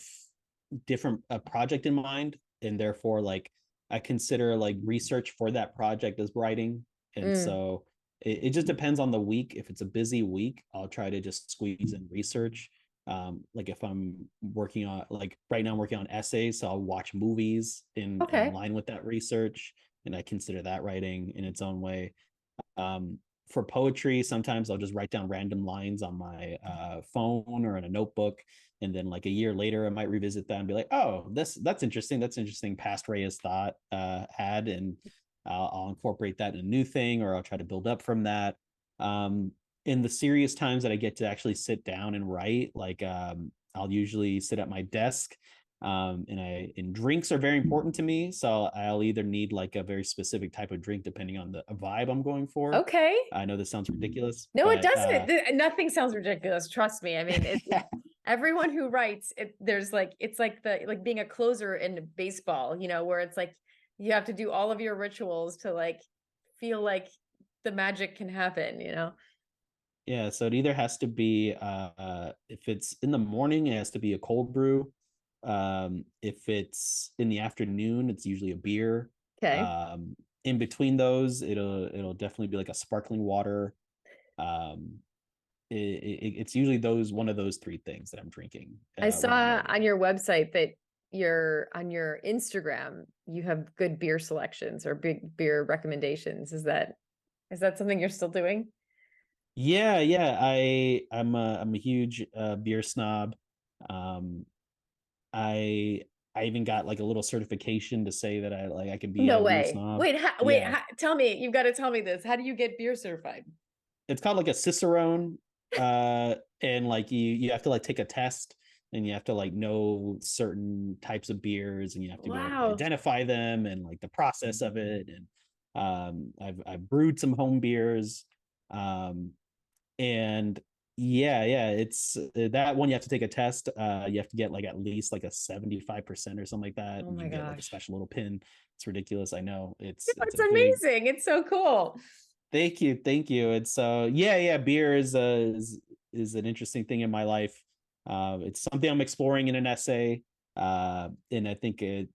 Speaker 2: different a project in mind, and therefore like I consider like research for that project as writing. And
Speaker 1: Mm,
Speaker 2: so it just depends on the week. If it's a busy week, I'll try to just squeeze in research. Like if I'm working on like right now I'm working on essays, so I'll watch movies in
Speaker 1: okay.
Speaker 2: line with that research, and I consider that writing in its own way. um, for poetry, sometimes I'll just write down random lines on my phone or in a notebook, and then like a year later, I might revisit that and be like, "Oh, that's interesting. That's interesting." Past Reyes thought had, and I'll incorporate that in a new thing, or I'll try to build up from that. Um, in the serious times that I get to actually sit down and write, like I'll usually sit at my desk, and drinks are very important to me, so I'll either need like a very specific type of drink depending on the vibe I'm going for.
Speaker 1: Okay.
Speaker 2: I know this sounds ridiculous,
Speaker 1: No, it
Speaker 2: but
Speaker 1: doesn't. Nothing sounds ridiculous. Trust me. I mean,
Speaker 2: yeah,
Speaker 1: everyone who writes it, there's like, it's like like being a closer in baseball, where it's like you have to do all of your rituals to like feel like the magic can happen.
Speaker 2: yeah, so it either has to be if it's in the morning, it has to be a cold brew. If it's in the afternoon, it's usually a beer.
Speaker 1: Okay.
Speaker 2: um in between those, it'll definitely be like a sparkling water. um it's usually those one of those three things that I'm drinking
Speaker 1: I
Speaker 2: when I'm
Speaker 1: saw on
Speaker 2: writing.
Speaker 1: your website that on your Instagram, you have good beer selections or big beer recommendations. Is that something you're still doing?
Speaker 2: Yeah, yeah. I'm a huge beer snob. Um, I I even got like a little certification to say that I can be
Speaker 1: No
Speaker 2: a beer
Speaker 1: way.
Speaker 2: snob.
Speaker 1: Wait,
Speaker 2: Yeah,
Speaker 1: tell me, you've got to tell me this. How do you get beer certified?
Speaker 2: it's called like a Cicerone. And like you have to like take a test, and you have to like know certain types of beers, and you have to be able to
Speaker 1: Wow.
Speaker 2: identify them and like the process of it. And I've brewed some home beers. Um, and yeah, it's that one. You have to take a test. You have to get like at least like a 75% or something like that,
Speaker 1: Oh
Speaker 2: and you
Speaker 1: my
Speaker 2: get like a
Speaker 1: gosh.
Speaker 2: special little pin. It's ridiculous, I know. It's
Speaker 1: It's
Speaker 2: a big
Speaker 1: amazing. It's so cool.
Speaker 2: thank you. It's yeah, beer is an interesting thing in my life. It's something I'm exploring in an essay. And I think it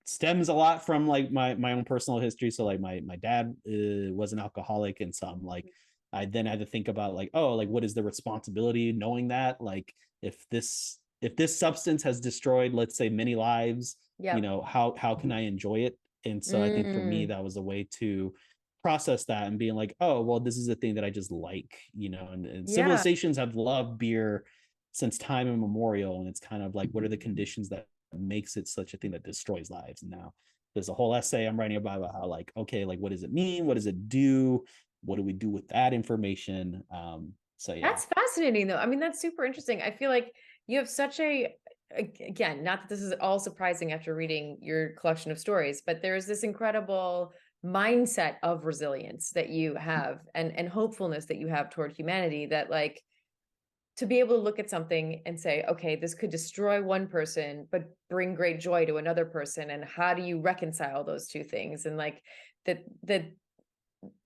Speaker 2: stems a lot from like my own personal history. So like my dad was an alcoholic, and so I'm like I then had to think about like, oh, like what is the responsibility knowing that, like if this substance has destroyed, let's say, many lives,
Speaker 1: Yep.
Speaker 2: how can I enjoy it? And so I think for me
Speaker 1: Mm,
Speaker 2: that was a way to process that and being like, oh well, this is a thing that I just like, and
Speaker 1: yeah.
Speaker 2: civilizations have loved beer since time immemorial, and it's kind of like what are the conditions that makes it such a thing that destroys lives. And now there's a whole essay I'm writing about how like, okay, like what does it mean, what does it do, what do we do with that information? So yeah.
Speaker 1: That's fascinating though. I mean, that's super interesting. I feel like you have such again, not that this is all surprising after reading your collection of stories, but there's this incredible mindset of resilience that you have and hopefulness that you have toward humanity that like to be able to look at something and say, okay, this could destroy one person, but bring great joy to another person. And how do you reconcile those two things? And like that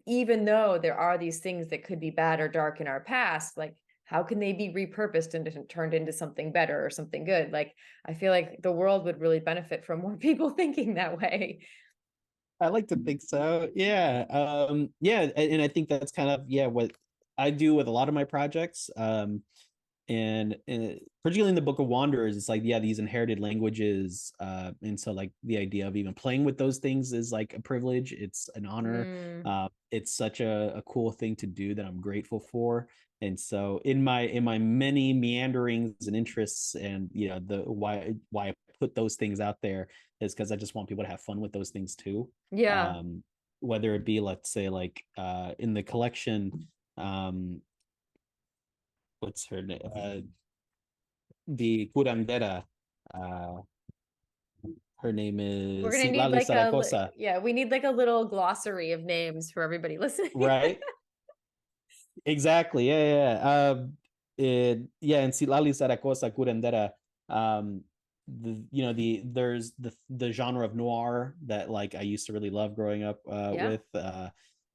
Speaker 1: even though there are these things that could be bad or dark in our past, like how can they be repurposed and turned into something better or something good? Like I feel like the world would really benefit from more people thinking that way.
Speaker 2: I like to think so. Yeah. Yeah, and I think that's kind of, yeah, what I do with a lot of my projects. and particularly in the Book of Wanderers, it's like, yeah, these inherited languages, and so like the idea of even playing with those things is like a privilege. It's an honor.
Speaker 1: Mm,
Speaker 2: It's such a cool thing to do that I'm grateful for. And so in my many meanderings and interests, and the why I put those things out there is because I just want people to have fun with those things too.
Speaker 1: yeah.
Speaker 2: um Whether it be, let's say, like in the collection, um what's her name, the curandera. Uh, Her name
Speaker 1: We're
Speaker 2: is
Speaker 1: gonna need
Speaker 2: Citlali
Speaker 1: like
Speaker 2: Zaragoza,
Speaker 1: yeah, we need like a little glossary of names for everybody listening.
Speaker 2: right? Exactly. Yeah, yeah. Yeah, and Citlali Zaragoza curandera. There's the genre of noir that like I used to really love growing up
Speaker 1: Yeah.
Speaker 2: with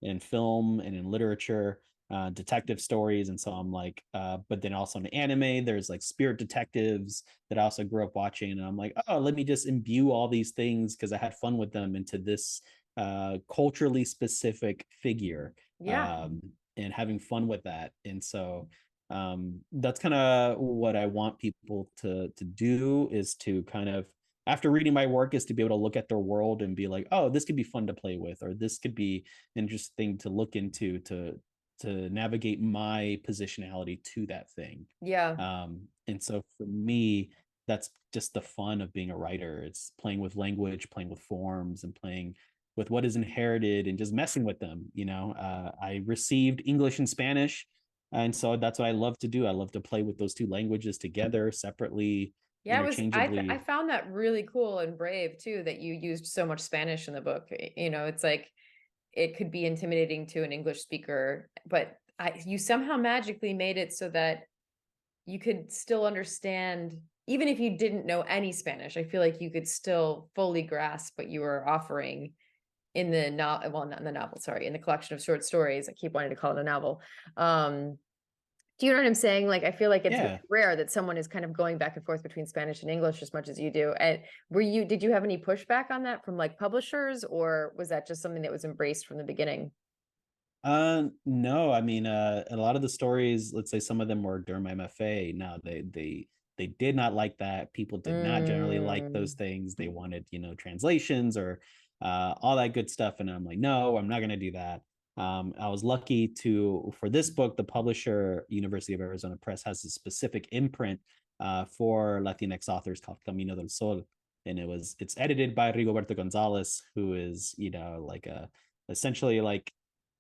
Speaker 2: in film and in literature, detective stories. And so I'm like, but then also in anime, there's like spirit detectives that I also grew up watching. And I'm like, oh, let me just imbue all these things because I had fun with them into this culturally specific figure,
Speaker 1: Yeah.
Speaker 2: um, and having fun with that. And so that's kind of what I want people to do, is to kind of, after reading my work, is to be able to look at their world and be like, oh, this could be fun to play with, or this could be interesting to look into, to navigate my positionality to that thing.
Speaker 1: Yeah.
Speaker 2: And so for me, that's just the fun of being a writer. It's playing with language, playing with forms, and playing with what is inherited and just messing with them. I received English and Spanish, and so that's what I love to do. I love to play with those two languages together, separately,
Speaker 1: Yeah, I
Speaker 2: interchangeably.
Speaker 1: found that really cool and brave too that you used so much Spanish in the book. It's like it could be intimidating to an English speaker, but you somehow magically made it so that you could still understand, even if you didn't know any Spanish. I feel like you could still fully grasp what you were offering in the novel, well, not in the novel, sorry, in the collection of short stories. I keep wanting to call it a novel. Um, do you know what I'm saying? Like, I feel like it's really
Speaker 2: Yeah.
Speaker 1: rare that someone is kind of going back and forth between Spanish and English as much as you do. And did you have any pushback on that from like publishers, or was that just something that was embraced from the beginning?
Speaker 2: No, I mean, a lot of the stories, let's say some of them were during my MFA. No, they did not like that. People did not generally like those
Speaker 1: Mm,
Speaker 2: things. They wanted, translations or all that good stuff. And I'm like, no, I'm not going to do that. I was lucky for this book, the publisher, University of Arizona Press, has a specific imprint for Latinx authors called Camino del Sol. And it's edited by Rigoberto Gonzalez, who is, like essentially like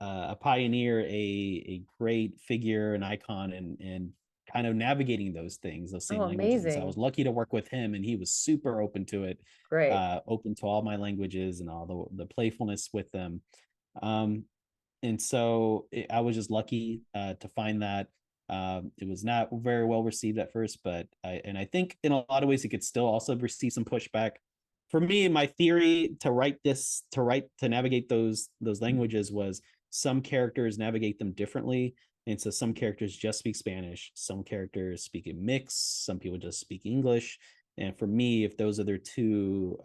Speaker 2: a pioneer, a great figure, an icon, and kind of navigating those things, those
Speaker 1: oh,
Speaker 2: same languages. And so I was
Speaker 1: amazing.
Speaker 2: lucky to work with him, and he was super open to it,
Speaker 1: Great.
Speaker 2: open to all my languages and all the playfulness with them. Um, and so I was just lucky to find that. It was not very well received at first, but I think in a lot of ways it could still also receive some pushback. For me, my theory to navigate those languages was some characters navigate them differently. And so some characters just speak Spanish, some characters speak a mix, some people just speak English. And for me, if those are their two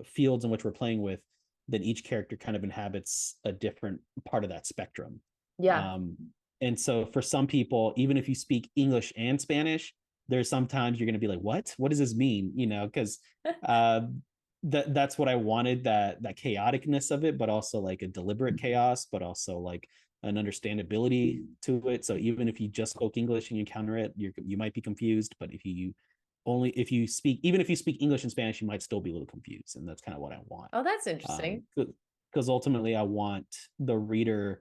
Speaker 2: fields in which we're playing with, then each character kind of inhabits a different part of that spectrum.
Speaker 1: Yeah.
Speaker 2: Um, and so for some people, even if you speak English and Spanish, there's sometimes you're going to be like, what does this mean? Because uh, that's what I wanted, that chaoticness of it, but also like a deliberate chaos, but also like an understandability to it. So even if you just spoke English and you encounter it, you might be confused, but if you speak, even if you speak English and Spanish, you might still be a little confused. And that's kind of what I want.
Speaker 1: Oh, that's interesting.
Speaker 2: Because ultimately I want the reader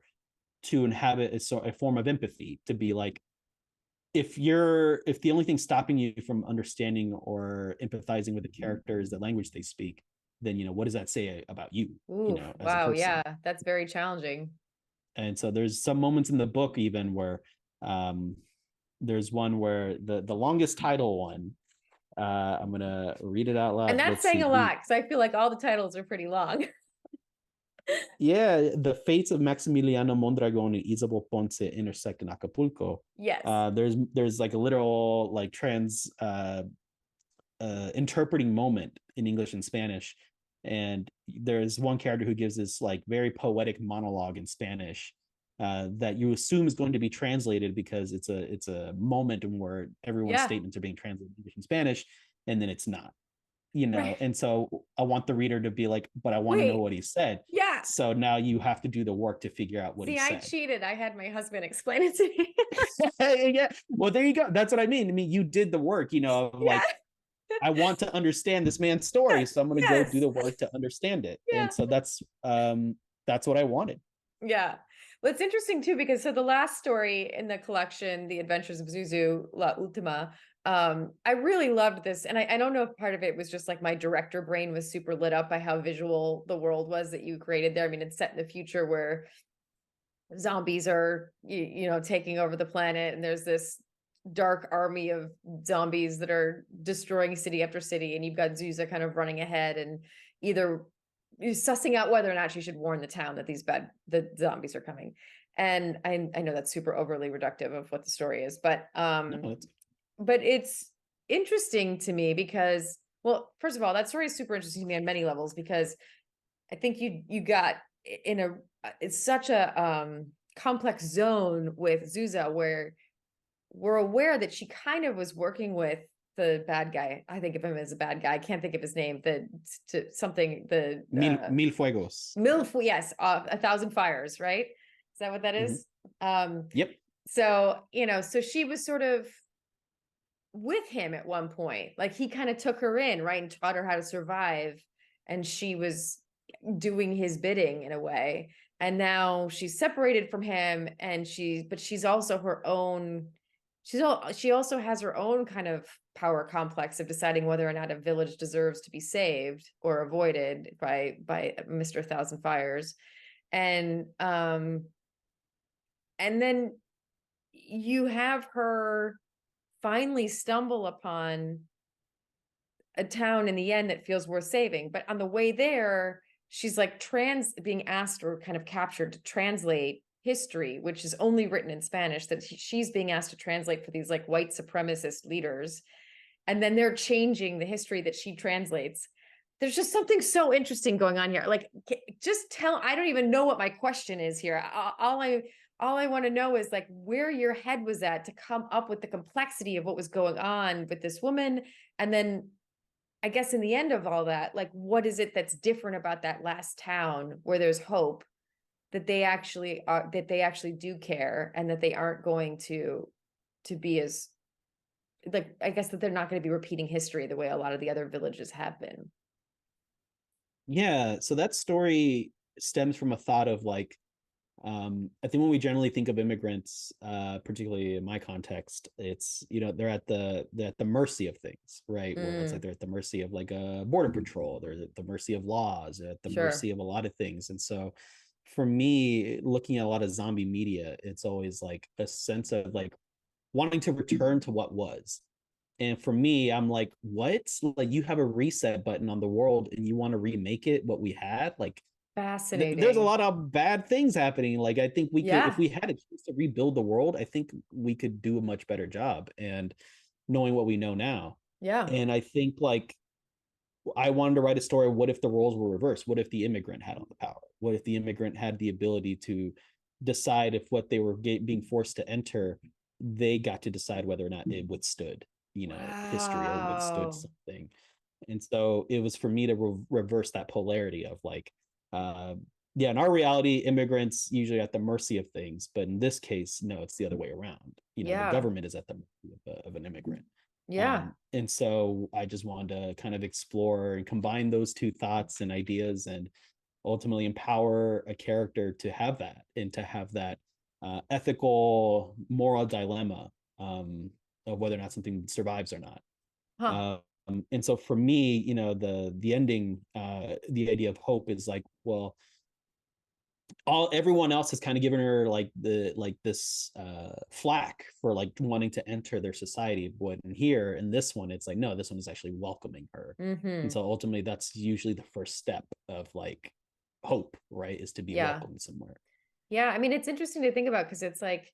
Speaker 2: to inhabit a form of empathy, to be like, if the only thing stopping you from understanding or empathizing with the character is the language they speak, then what does that say about you,
Speaker 1: Ooh,
Speaker 2: as a
Speaker 1: wow. Yeah,
Speaker 2: person?
Speaker 1: that's very challenging.
Speaker 2: And so there's some moments in the book even where um there's one where the longest title one, I'm gonna read it out
Speaker 1: And
Speaker 2: loud.
Speaker 1: that's
Speaker 2: Let's
Speaker 1: saying
Speaker 2: see.
Speaker 1: a
Speaker 2: The
Speaker 1: lot because I feel like all the titles are pretty long.
Speaker 2: Yeah, the fates of Maximiliano Mondragon and Isabel Ponce intersect in Acapulco.
Speaker 1: Yes.
Speaker 2: There's like a literal like interpreting moment in English and Spanish, and there's one character who gives this like very poetic monologue in Spanish, that you assume is going to be translated because it's a moment where everyone's
Speaker 1: Yeah.
Speaker 2: statements are being translated English and Spanish, and then it's not, you know.
Speaker 1: Right.
Speaker 2: And so I want the reader to be like, but I want to know
Speaker 1: Wait.
Speaker 2: what he said.
Speaker 1: Yeah.
Speaker 2: So now you have to do the work to figure out what he
Speaker 1: See, I
Speaker 2: said.
Speaker 1: cheated. I had my husband explain it to me.
Speaker 2: Yeah. Well, there you go. That's what I mean. I mean, you did the work, you know, of
Speaker 1: Yeah.
Speaker 2: like, I want to understand this man's story, so I'm going to go do
Speaker 1: Yes.
Speaker 2: the work to understand it.
Speaker 1: Yeah.
Speaker 2: And so that's what I wanted.
Speaker 1: Yeah. Well, it's interesting too, because so the last story in the collection, The Adventures of Zuzu La Ultima, I really loved this. And I don't know if part of it was just like my director brain was super lit up by how visual the world was that you created there. I mean, it's set in the future where zombies are, you know, taking over the planet, and there's this dark army of zombies that are destroying city after city, and you've got Zuza kind of running ahead and either sussing out whether or not she should warn the town that the zombies are coming. And I know that's super overly reductive of what the story is,
Speaker 2: No, it's
Speaker 1: but it's interesting to me because, well, first of all, that story is super interesting to me on many levels, because I think you got in a it's such a complex zone with Zuza, where we're aware that she kind of was working with the bad guy. I think of him as a bad guy. I can't think of his name. The
Speaker 2: mil fuegos.
Speaker 1: Milf, yes, A Thousand Fires, right? Is that what that
Speaker 2: Mm-hmm.
Speaker 1: is? Um,
Speaker 2: Yep.
Speaker 1: so, you know, so she was sort of with him at one point. Like he kind of took her in, right, and taught her how to survive. And she was doing his bidding in a way. And now she's separated from him, and she's also her own. She also has her own kind of power complex of deciding whether or not a village deserves to be saved or avoided by Mr. Thousand Fires. And and then you have her finally stumble upon a town in the end that feels worth saving. But on the way there, she's like being asked or kind of captured to translate history, which is only written in Spanish, that she's being asked to translate for these like white supremacist leaders. And then they're changing the history that she translates. There's just something so interesting going on here. Like, just I don't even know what my question is here. All I want to know is like where your head was at to come up with the complexity of what was going on with this woman. And then I guess in the end of all that, like, what is it that's different about that last town where there's hope that they actually do care, and that they aren't going to be as, like, I guess that they're not going to be repeating history the way a lot of the other villages have been.
Speaker 2: Yeah. So that story stems from a thought of like, I think when we generally think of immigrants, particularly in my context, it's, you know, they're at the mercy of things, right? Where it's like
Speaker 1: Mm,
Speaker 2: they're at the mercy of like a border patrol, they're at the mercy of laws, they're at the
Speaker 1: sure.
Speaker 2: mercy of a lot of things. And so for me, looking at a lot of zombie media, it's always like a sense of like wanting to return to what was. And for me, I'm like, what? Like you have a reset button on the world and you want to remake it what we had? Like there's a
Speaker 1: Fascinating.
Speaker 2: lot of bad things happening. Like I think we could, if
Speaker 1: Yeah.
Speaker 2: we had a chance to rebuild the world, I think we could do a much better job. And knowing what we know now,
Speaker 1: Yeah.
Speaker 2: and I think like I wanted to write a story. What if the roles were reversed? What if the immigrant had all the power? What if the immigrant had the ability to decide if what they were being forced to enter, they got to decide whether or not it withstood, you know, history or withstood
Speaker 1: Wow.
Speaker 2: something. And so it was for me to reverse that polarity of like, uh, yeah, in our reality, immigrants usually at the mercy of things, but in this case, no, it's the other way around. You know, the
Speaker 1: Yeah.
Speaker 2: government is at the mercy of an immigrant.
Speaker 1: Yeah.
Speaker 2: And so I just wanted to kind of explore and combine those two thoughts and ideas, and ultimately empower a character to have that, and to have that ethical, moral dilemma, of whether or not something survives or not.
Speaker 1: Huh.
Speaker 2: And so for me, you know, the ending, the idea of hope is like, well, everyone else has kind of given her like this flack for like wanting to enter their society, but in here in this one it's like, no, this one is actually welcoming her. And
Speaker 1: Mm-hmm.
Speaker 2: so ultimately that's usually the first step of like hope, right, is to be
Speaker 1: Yeah.
Speaker 2: welcomed somewhere.
Speaker 1: Yeah. I mean, it's interesting to think about, because it's like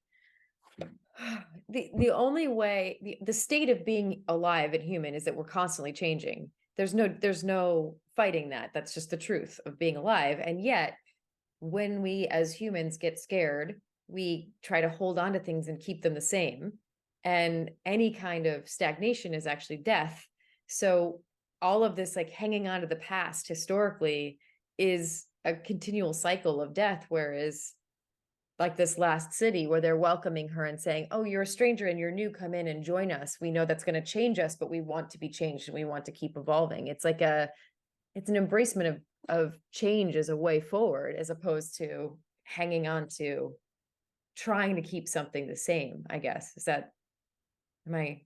Speaker 1: the only way, the state of being alive and human is that we're constantly changing. There's no fighting that. That's just the truth of being alive. And yet when we as humans get scared, we try to hold on to things and keep them the same. And any kind of stagnation is actually death. So all of this, like hanging on to the past historically, is a continual cycle of death. Whereas like this last city where they're welcoming her and saying, oh, you're a stranger and you're new, come in and join us. We know that's going to change us, but we want to be changed and we want to keep evolving. It's like it's an embracement of change as a way forward, as opposed to hanging on to trying to keep something the same, I guess. Am I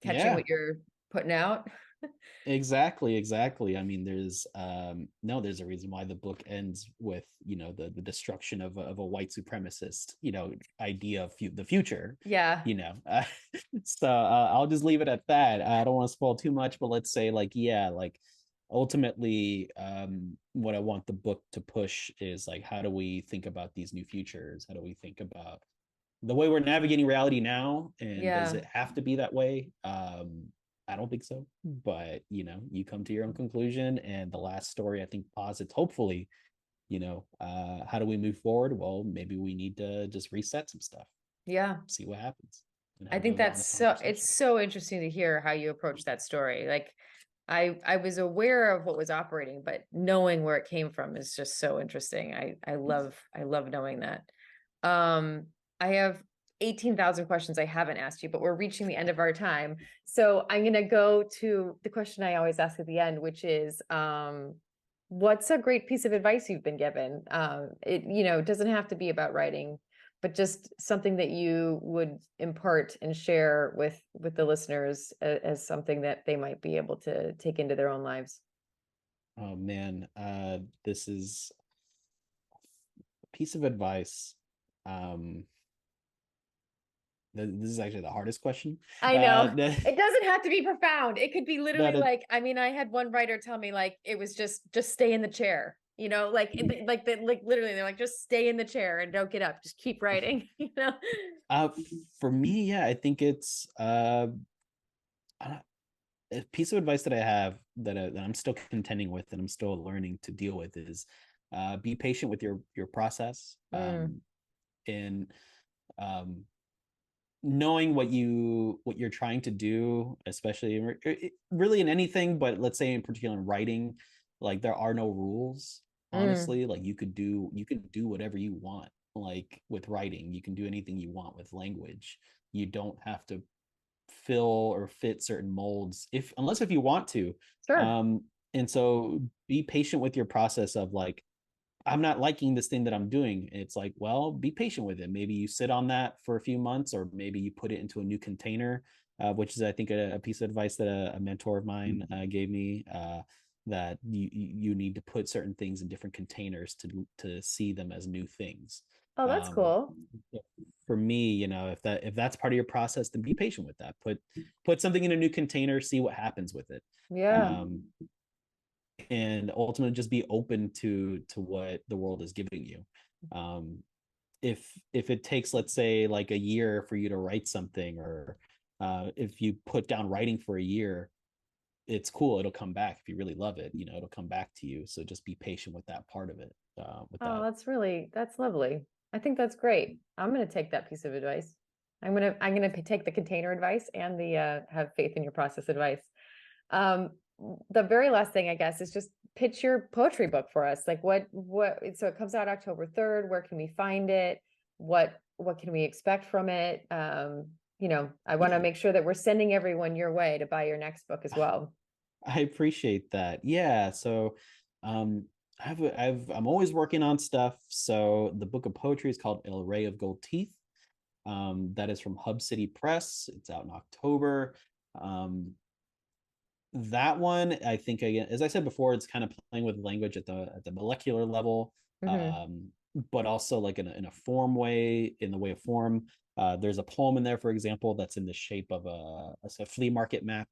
Speaker 1: catching
Speaker 2: Yeah,
Speaker 1: what you're putting out?
Speaker 2: exactly. I mean, there's no, there's a reason why the book ends with, the destruction of a white supremacist, idea of the future,
Speaker 1: Yeah.
Speaker 2: so I'll just leave it at that. I don't want to spoil too much, but let's say, like, yeah, like ultimately, what I want the book to push is, like, how do we think about these new futures? How do we think about the way we're navigating reality now, and does
Speaker 1: Yeah.
Speaker 2: it have to be that way? I don't think so, but you come to your own conclusion. And the last story, I think, posits, hopefully, how do we move forward? Well, maybe we need to just reset some stuff,
Speaker 1: Yeah.
Speaker 2: see what happens, and
Speaker 1: I
Speaker 2: have
Speaker 1: think
Speaker 2: those
Speaker 1: that's
Speaker 2: honest
Speaker 1: it's
Speaker 2: conversations.
Speaker 1: so interesting to hear how you approach that story. Like I was aware of what was operating, but knowing where it came from is just so interesting. I love knowing that. Um, I have 18,000 questions I haven't asked you, but we're reaching the end of our time. So I'm gonna go to the question I always ask at the end, which is what's a great piece of advice you've been given? It doesn't have to be about writing, but just something that you would impart and share with the listeners as something that they might be able to take into their own lives.
Speaker 2: Oh man, this is a piece of advice. um this is actually the hardest question.
Speaker 1: I know. It doesn't have to be profound. It could be literally
Speaker 2: that
Speaker 1: like, I mean, I had one writer tell me like it was just stay in the chair, like literally they're like, just stay in the chair and don't get up, just keep writing.
Speaker 2: uh for me, yeah, I think it's a piece of advice that I have, that I'm still contending with and I'm still learning to deal with, is be patient with your process,
Speaker 1: Mm,
Speaker 2: and um, knowing what you're trying to do, especially really in anything, but let's say in particular in writing, like there are no rules.
Speaker 1: mm.
Speaker 2: Honestly, like you can do whatever you want. Like with writing, you can do anything you want. With language, you don't have to fill or fit certain molds, if unless if you want to.
Speaker 1: Sure.
Speaker 2: um and so be patient with your process of, like, I'm not liking this thing that I'm doing. It's like, well, be patient with it. Maybe you sit on that for a few months, or maybe you put it into a new container, which is, I think, a piece of advice that a mentor of mine gave me, that you need to put certain things in different containers to see them as new things.
Speaker 1: Oh, that's
Speaker 2: um
Speaker 1: cool.
Speaker 2: for me, if that's part of your process, then be patient with that. Put something in a new container, see what happens with it.
Speaker 1: Yeah.
Speaker 2: um and ultimately just be open to what the world is giving you. um if it takes, let's say, like a year for you to write something, or if you put down writing for a year, it's cool, it'll come back. If you really love it, it'll come back to you. So just be patient with that part of it, with
Speaker 1: Oh,
Speaker 2: that.
Speaker 1: that's lovely. I think that's great. I'm going to take that piece of advice. I'm going to take the container advice and the have faith in your process advice. Um, the very last thing, I guess, is just pitch your poetry book for us. Like so it comes out October 3rd. Where can we find it? What can we expect from it? I want to make sure that we're sending everyone your way to buy your next book as well.
Speaker 2: I appreciate that. Yeah. So, um, I'm always working on stuff. So the book of poetry is called El Rey of Gold Teeth. That is from Hub City Press. It's out in October. Um, that one, I think, again, as I said before, it's kind of playing with language at the molecular level,
Speaker 1: Hmm.
Speaker 2: but also like in a form way, in the way of form. There's a poem in there, for example, that's in the shape of a flea market map.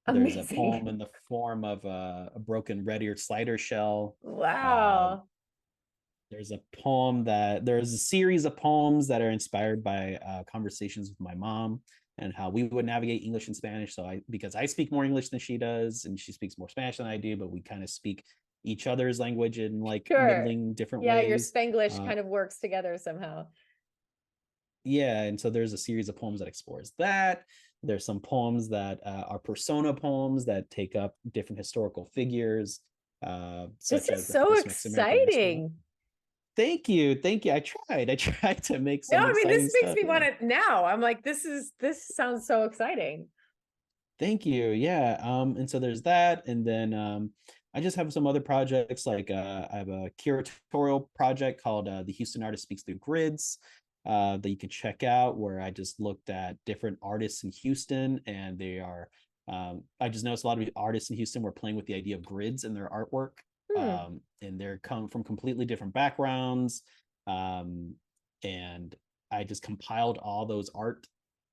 Speaker 2: There's a poem
Speaker 1: Amazing.
Speaker 2: in the form of a broken red-eared slider shell. Uh,
Speaker 1: Wow.
Speaker 2: there's a series of poems that are inspired by conversations with my mom, and how we would navigate English and Spanish. So because I speak more English than she does, and she speaks more Spanish than I do, but we kind of speak each other's language in like
Speaker 1: Sure.
Speaker 2: middling different
Speaker 1: Yeah, your
Speaker 2: ways.
Speaker 1: Spanglish
Speaker 2: Uh,
Speaker 1: kind of works together somehow.
Speaker 2: yeah, and so there's a series of poems that explores that. There's some poems that are persona poems that take up different historical figures,
Speaker 1: This
Speaker 2: such
Speaker 1: is
Speaker 2: as the
Speaker 1: so
Speaker 2: first Mexican-American astronaut.
Speaker 1: exciting.
Speaker 2: Thank you. I tried to make
Speaker 1: No,
Speaker 2: some
Speaker 1: I mean, this
Speaker 2: exciting
Speaker 1: makes
Speaker 2: stuff.
Speaker 1: me
Speaker 2: Yeah.
Speaker 1: want to now. I'm like, this sounds so exciting.
Speaker 2: Thank you. Yeah. And so there's that. And then I just have some other projects like I have a curatorial project called The Houston Artist Speaks Through Grids that you can check out, where I just looked at different artists in Houston, and they are I just noticed a lot of artists in Houston were playing with the idea of grids in their artwork.
Speaker 1: Hmm.
Speaker 2: And they're come from completely different backgrounds. Um, and I just compiled all those art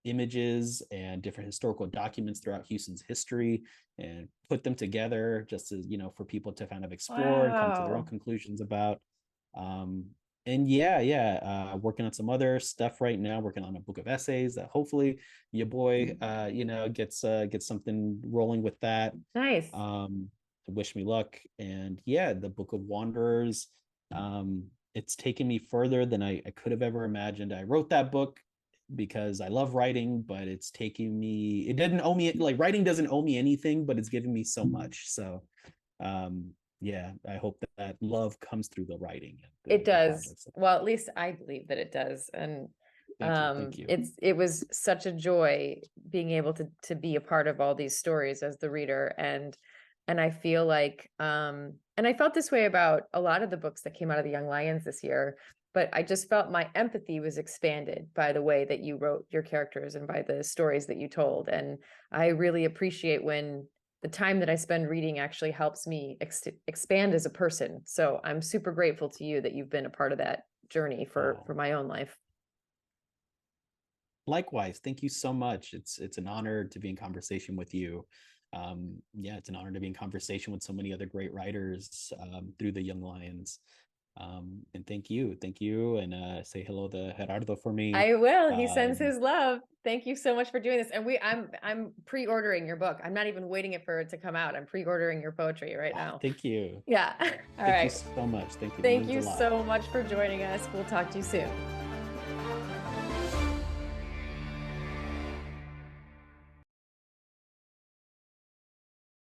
Speaker 2: images and different historical documents throughout Houston's history and put them together just as, for people to kind of explore and come to their own
Speaker 1: Wow.
Speaker 2: conclusions about. Um, and yeah, working on some other stuff right now, working on a book of essays that hopefully your boy, gets something rolling with that.
Speaker 1: Nice.
Speaker 2: Um, Wish me luck. And yeah, the Book of Wanderers. It's taken me further than I could have ever imagined. I wrote that book because I love writing, but it's taking me, it didn't owe me, like writing doesn't owe me anything, but it's given me so much. So yeah, I hope that love comes through the writing and
Speaker 1: It
Speaker 2: the
Speaker 1: does.
Speaker 2: projects.
Speaker 1: Well, at least I believe that it does. And
Speaker 2: Thank you.
Speaker 1: it was such a joy being able to be a part of all these stories as the reader. And I feel like and I felt this way about a lot of the books that came out of the Young Lions this year, but I just felt my empathy was expanded by the way that you wrote your characters and by the stories that you told. And I really appreciate when the time that I spend reading actually helps me expand as a person. So I'm super grateful to you that you've been a part of that journey for
Speaker 2: Oh,
Speaker 1: my own life.
Speaker 2: likewise, thank you so much. It's an honor to be in conversation with you. Yeah, it's an honor to be in conversation with so many other great writers through the Young Lions. And thank you, and say hello to Gerardo for me.
Speaker 1: I will. He sends
Speaker 2: Um,
Speaker 1: his love. Thank you so much for doing this. And I'm pre-ordering your book. I'm not even waiting for it to come out. I'm pre-ordering your poetry right now.
Speaker 2: Thank you.
Speaker 1: Yeah. All
Speaker 2: Thank you
Speaker 1: right.
Speaker 2: so much. Thank you. It
Speaker 1: Thank
Speaker 2: means a
Speaker 1: you
Speaker 2: lot.
Speaker 1: so much for joining us. We'll talk to you soon.